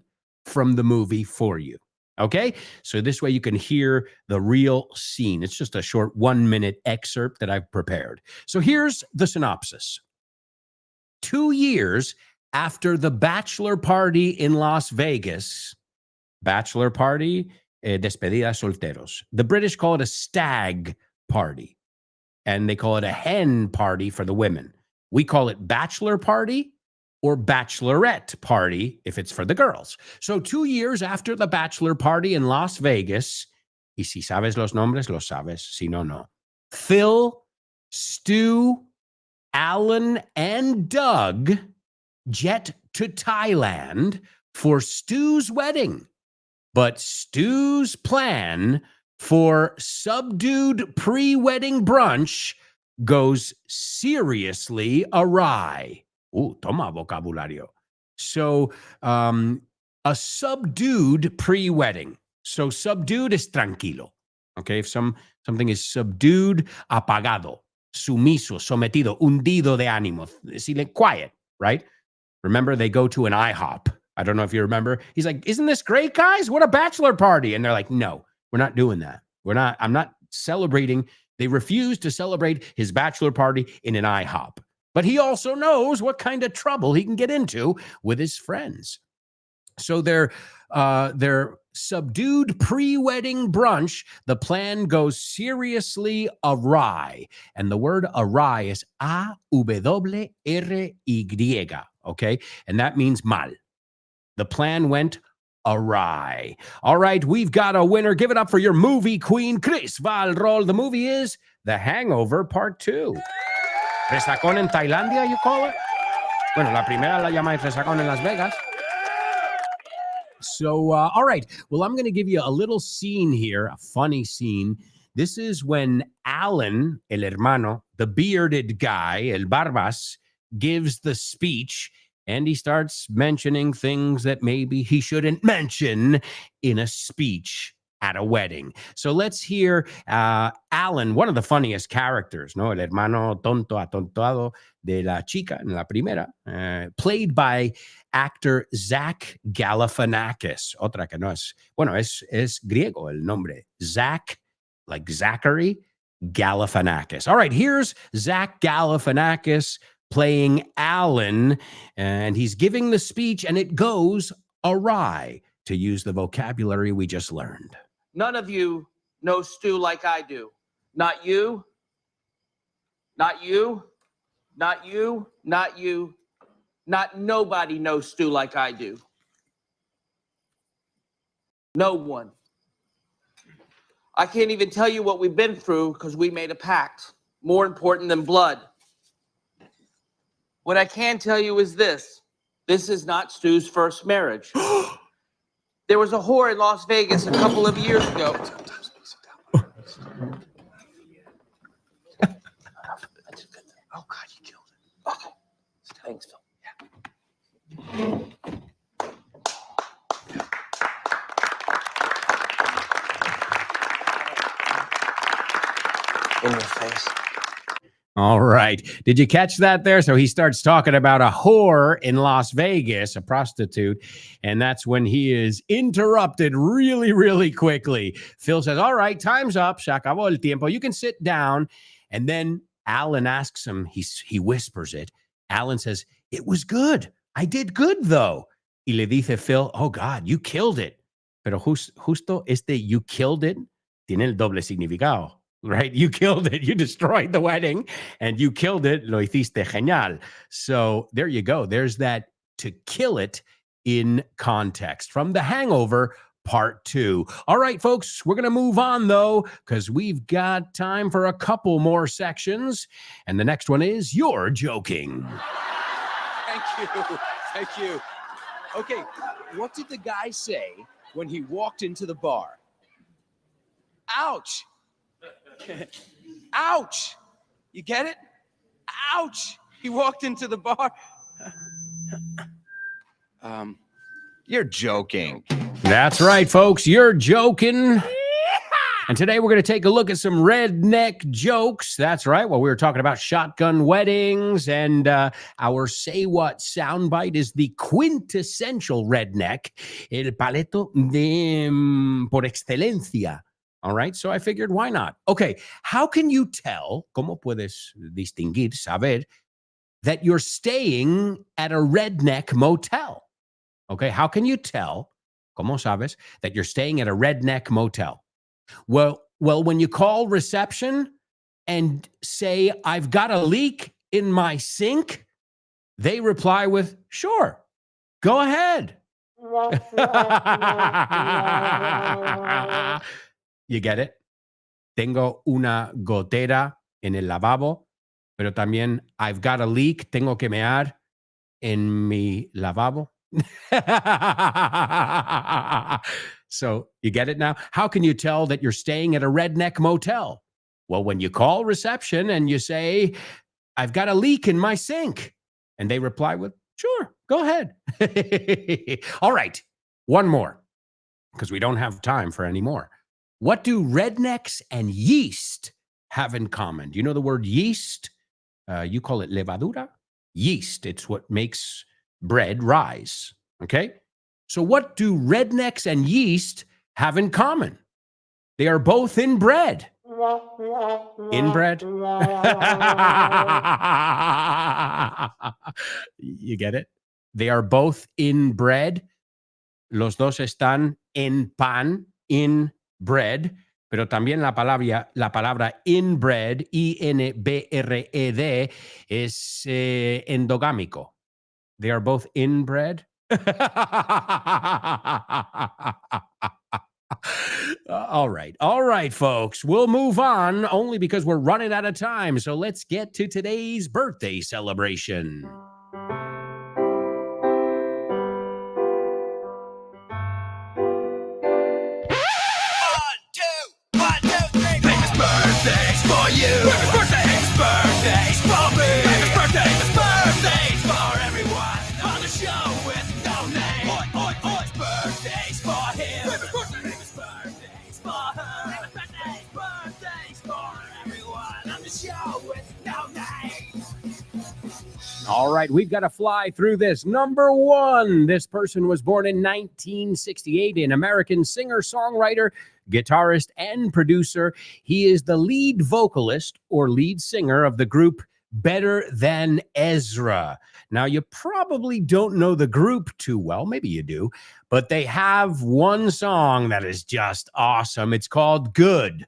from the movie for you. Okay, so this way you can hear the real scene. It's just a short 1-minute excerpt that I've prepared. So here's the synopsis. 2 years after the bachelor party in Las Vegas, bachelor party, despedida solteros. The British call it a stag party, and they call it a hen party for the women. We call it bachelor party or bachelorette party if it's for the girls. So 2 years after the bachelor party in Las Vegas, y si sabes los nombres, los sabes, si no, no. Phil, Stu, Alan, and Doug jet to Thailand for Stu's wedding. But Stu's plan for subdued pre-wedding brunch goes seriously awry. Toma vocabulario. So, a subdued pre-wedding. So, subdued is tranquilo. Okay, if something is subdued, apagado, sumiso, sometido, hundido de ánimo, quiet, right? Remember, they go to an IHOP. I don't know if you remember. He's like, isn't this great, guys? What a bachelor party. And they're like, no, we're not doing that. I'm not celebrating. They refuse to celebrate his bachelor party in an IHOP. But he also knows what kind of trouble he can get into with his friends. So their subdued pre-wedding brunch, the plan goes seriously awry. And the word awry is A-W-R-Y, okay? And that means mal. The plan went awry. All right, we've got a winner. Give it up for your movie queen, Chris Valrol. The movie is The Hangover Part 2. Resacón en Tailandia, you call it? Bueno, la primera la llaman resacón en Las Vegas. So, all right. Well, I'm going to give you a little scene here, a funny scene. This is when Alan, el hermano, the bearded guy, el barbas, gives the speech, and he starts mentioning things that maybe he shouldn't mention in a speech at a wedding. So let's hear Alan, one of the funniest characters, ¿no? El hermano tonto atontado de la chica en la primera, played by actor Zach Galifianakis. Otra que no es, bueno, es griego el nombre. Zach, like Zachary Galifianakis. All right, here's Zach Galifianakis playing Alan, and he's giving the speech, and it goes awry, to use the vocabulary we just learned. None of you know stew like I do. Not you, not you, not you, not you, not nobody knows stew like I do. No one. I can't even tell you what we've been through because we made a pact, more important than blood. What I can tell you is this. This is not Stu's first marriage. There was a whore in Las Vegas a couple of years ago. Oh, God, you killed it. Okay. Thanks, Phil. Yeah. In your face. All right. Did you catch that there? So he starts talking about a whore in Las Vegas, a prostitute, and that's when he is interrupted really, really quickly. Phil says, all right, time's up. Se acabó el tiempo. You can sit down. And then Alan asks him, he whispers it. Alan says, it was good. I did good, though. Y le dice Phil, oh, God, you killed it. Pero justo you killed it tiene el doble significado. Right? You killed it. You destroyed the wedding and you killed it. Lo hiciste genial. So there you go. There's that to kill it in context from The Hangover Part 2. All right, folks, we're going to move on, though, because we've got time for a couple more sections. And the next one is You're Joking. Thank you. Thank you. Okay, what did the guy say when he walked into the bar? Ouch. Ouch! You get it? Ouch! He walked into the bar. You're joking. That's right, folks. You're joking. And today we're going to take a look at some redneck jokes. That's right. Well, we were talking about shotgun weddings, and our Say What soundbite is the quintessential redneck, el paleto de por excelencia. All right, so I figured, why not? Okay, how can you tell, cómo puedes distinguir, saber, that you're staying at a redneck motel? Okay, how can you tell, cómo sabes, that you're staying at a redneck motel? Well, when you call reception and say, I've got a leak in my sink, they reply with, sure, go ahead. You get it? Tengo una gotera en el lavabo, pero también I've got a leak, tengo que mear en mi lavabo. So you get it now? How can you tell that you're staying at a redneck motel? Well, when you call reception and you say, I've got a leak in my sink, and they reply with, sure, go ahead. All right, one more, because we don't have time for any more. What do rednecks and yeast have in common? Do you know the word yeast? You call it levadura? Yeast. It's what makes bread, rise. Okay? So what do rednecks and yeast have in common? They are both inbred. Inbred? You get it? They are both inbred. Los dos están en pan, in bread, pero también la palabra inbred, I-N-B-R-E-D, es endogámico. They are both inbred. All right, folks. We'll move on only because we're running out of time. So let's get to today's birthday celebration. Birthdays for you. Birthdays for me. Birthdays for everyone on the show with no name. Birthdays for him. Birthdays for her. Birthdays for everyone on the show with no name. All right, we've got to fly through this. Number one, this person was born in 1968, an American singer, songwriter, guitarist, and producer. He is the lead vocalist or lead singer of the group Better Than Ezra. Now, you probably don't know the group too well. Maybe you do, but they have one song that is just awesome. It's called Good.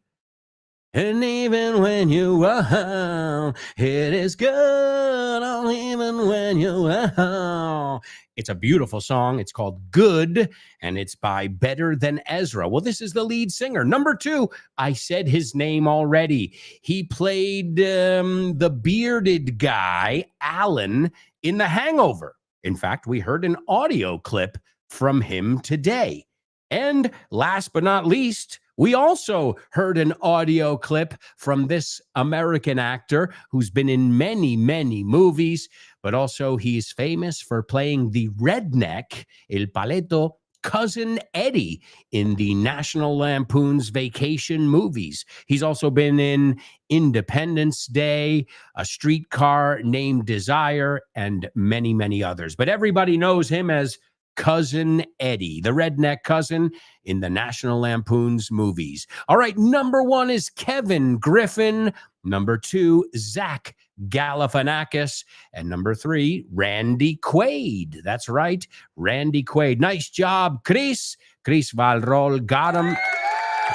And even when you are, it is good. Oh, even when you are. It's a beautiful song. It's called Good, and it's by Better Than Ezra. Well, this is the lead singer. Number two, I said his name already. He played the bearded guy, Alan, in The Hangover. In fact, we heard an audio clip from him today. And last but not least, we also heard an audio clip from this American actor who's been in many, many movies, but also he's famous for playing the redneck, El Paleto, Cousin Eddie in the National Lampoon's Vacation movies. He's also been in Independence Day, A Streetcar Named Desire, and many, many others. But everybody knows him as Cousin Eddie, the redneck cousin in the National Lampoon's movies. All right, number one is Kevin Griffin. Number two, Zach Galifianakis. And number three, Randy Quaid. That's right, Randy Quaid. Nice job, Chris. Chris Valrol got him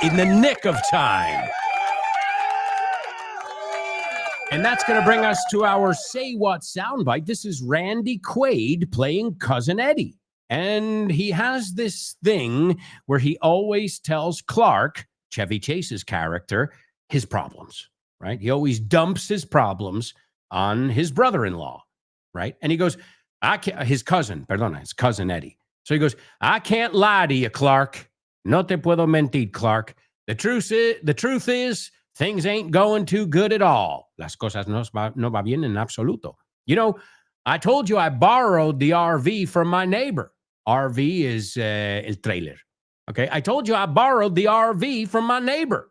in the nick of time. And that's going to bring us to our Say What soundbite. This is Randy Quaid playing Cousin Eddie. And he has this thing where he always tells Clark, Chevy Chase's character, his problems, right? He always dumps his problems on his brother-in-law, right? And he goes, his cousin Eddie. So he goes, I can't lie to you, Clark. No te puedo mentir, Clark. The truth is, things ain't going too good at all. Las cosas no va bien en absoluto. You know, I told you I borrowed the RV from my neighbor. RV is el trailer. Okay, I told you I borrowed the RV from my neighbor.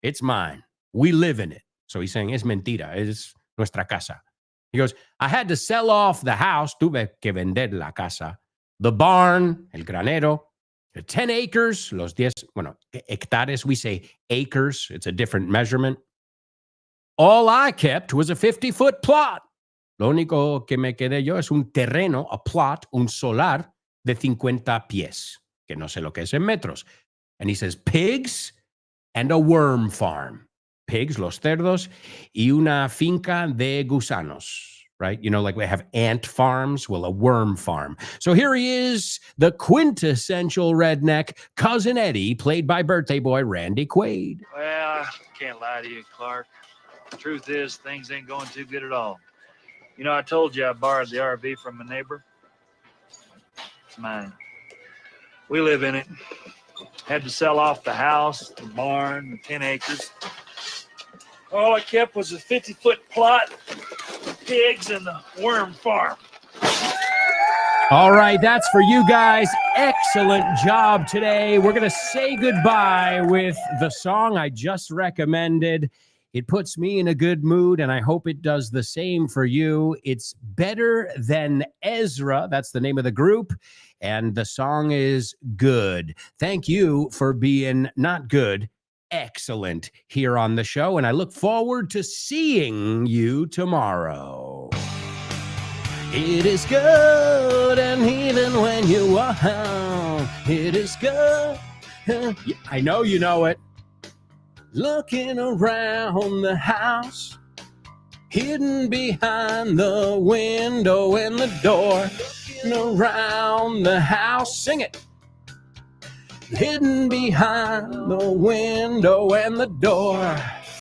It's mine. We live in it. So he's saying, es mentira. Es nuestra casa. He goes, I had to sell off the house. Tuve que vender la casa. The barn, el granero, the 10 acres, los 10, hectares, we say acres. It's a different measurement. All I kept was a 50-foot plot. Lo único que me quedé yo es un terreno, a plot, un solar de 50 pies, que no sé lo que es en metros. And he says, pigs and a worm farm. Pigs, los cerdos, y una finca de gusanos, right? You know, like we have ant farms, well, a worm farm. So here he is, the quintessential redneck, Cousin Eddie, played by birthday boy Randy Quaid. Well, I can't lie to you, Clark. The truth is, things ain't going too good at all. You know, I told you I borrowed the RV from a neighbor. It's mine. We live in it. Had to sell off the house, the barn, the 10 acres. All I kept was a 50-foot plot, the pigs, and the worm farm. All right, that's for you guys. Excellent job today. We're going to say goodbye with the song I just recommended. It puts me in a good mood, and I hope it does the same for you. It's Better Than Ezra. That's the name of the group. And the song is Good. Thank you for being not good, excellent here on the show. And I look forward to seeing you tomorrow. It is good, and even when you are out, it is good. I know you know it. Looking around the house, hidden behind the window and the door. Looking around the house, sing it. Hidden behind the window and the door.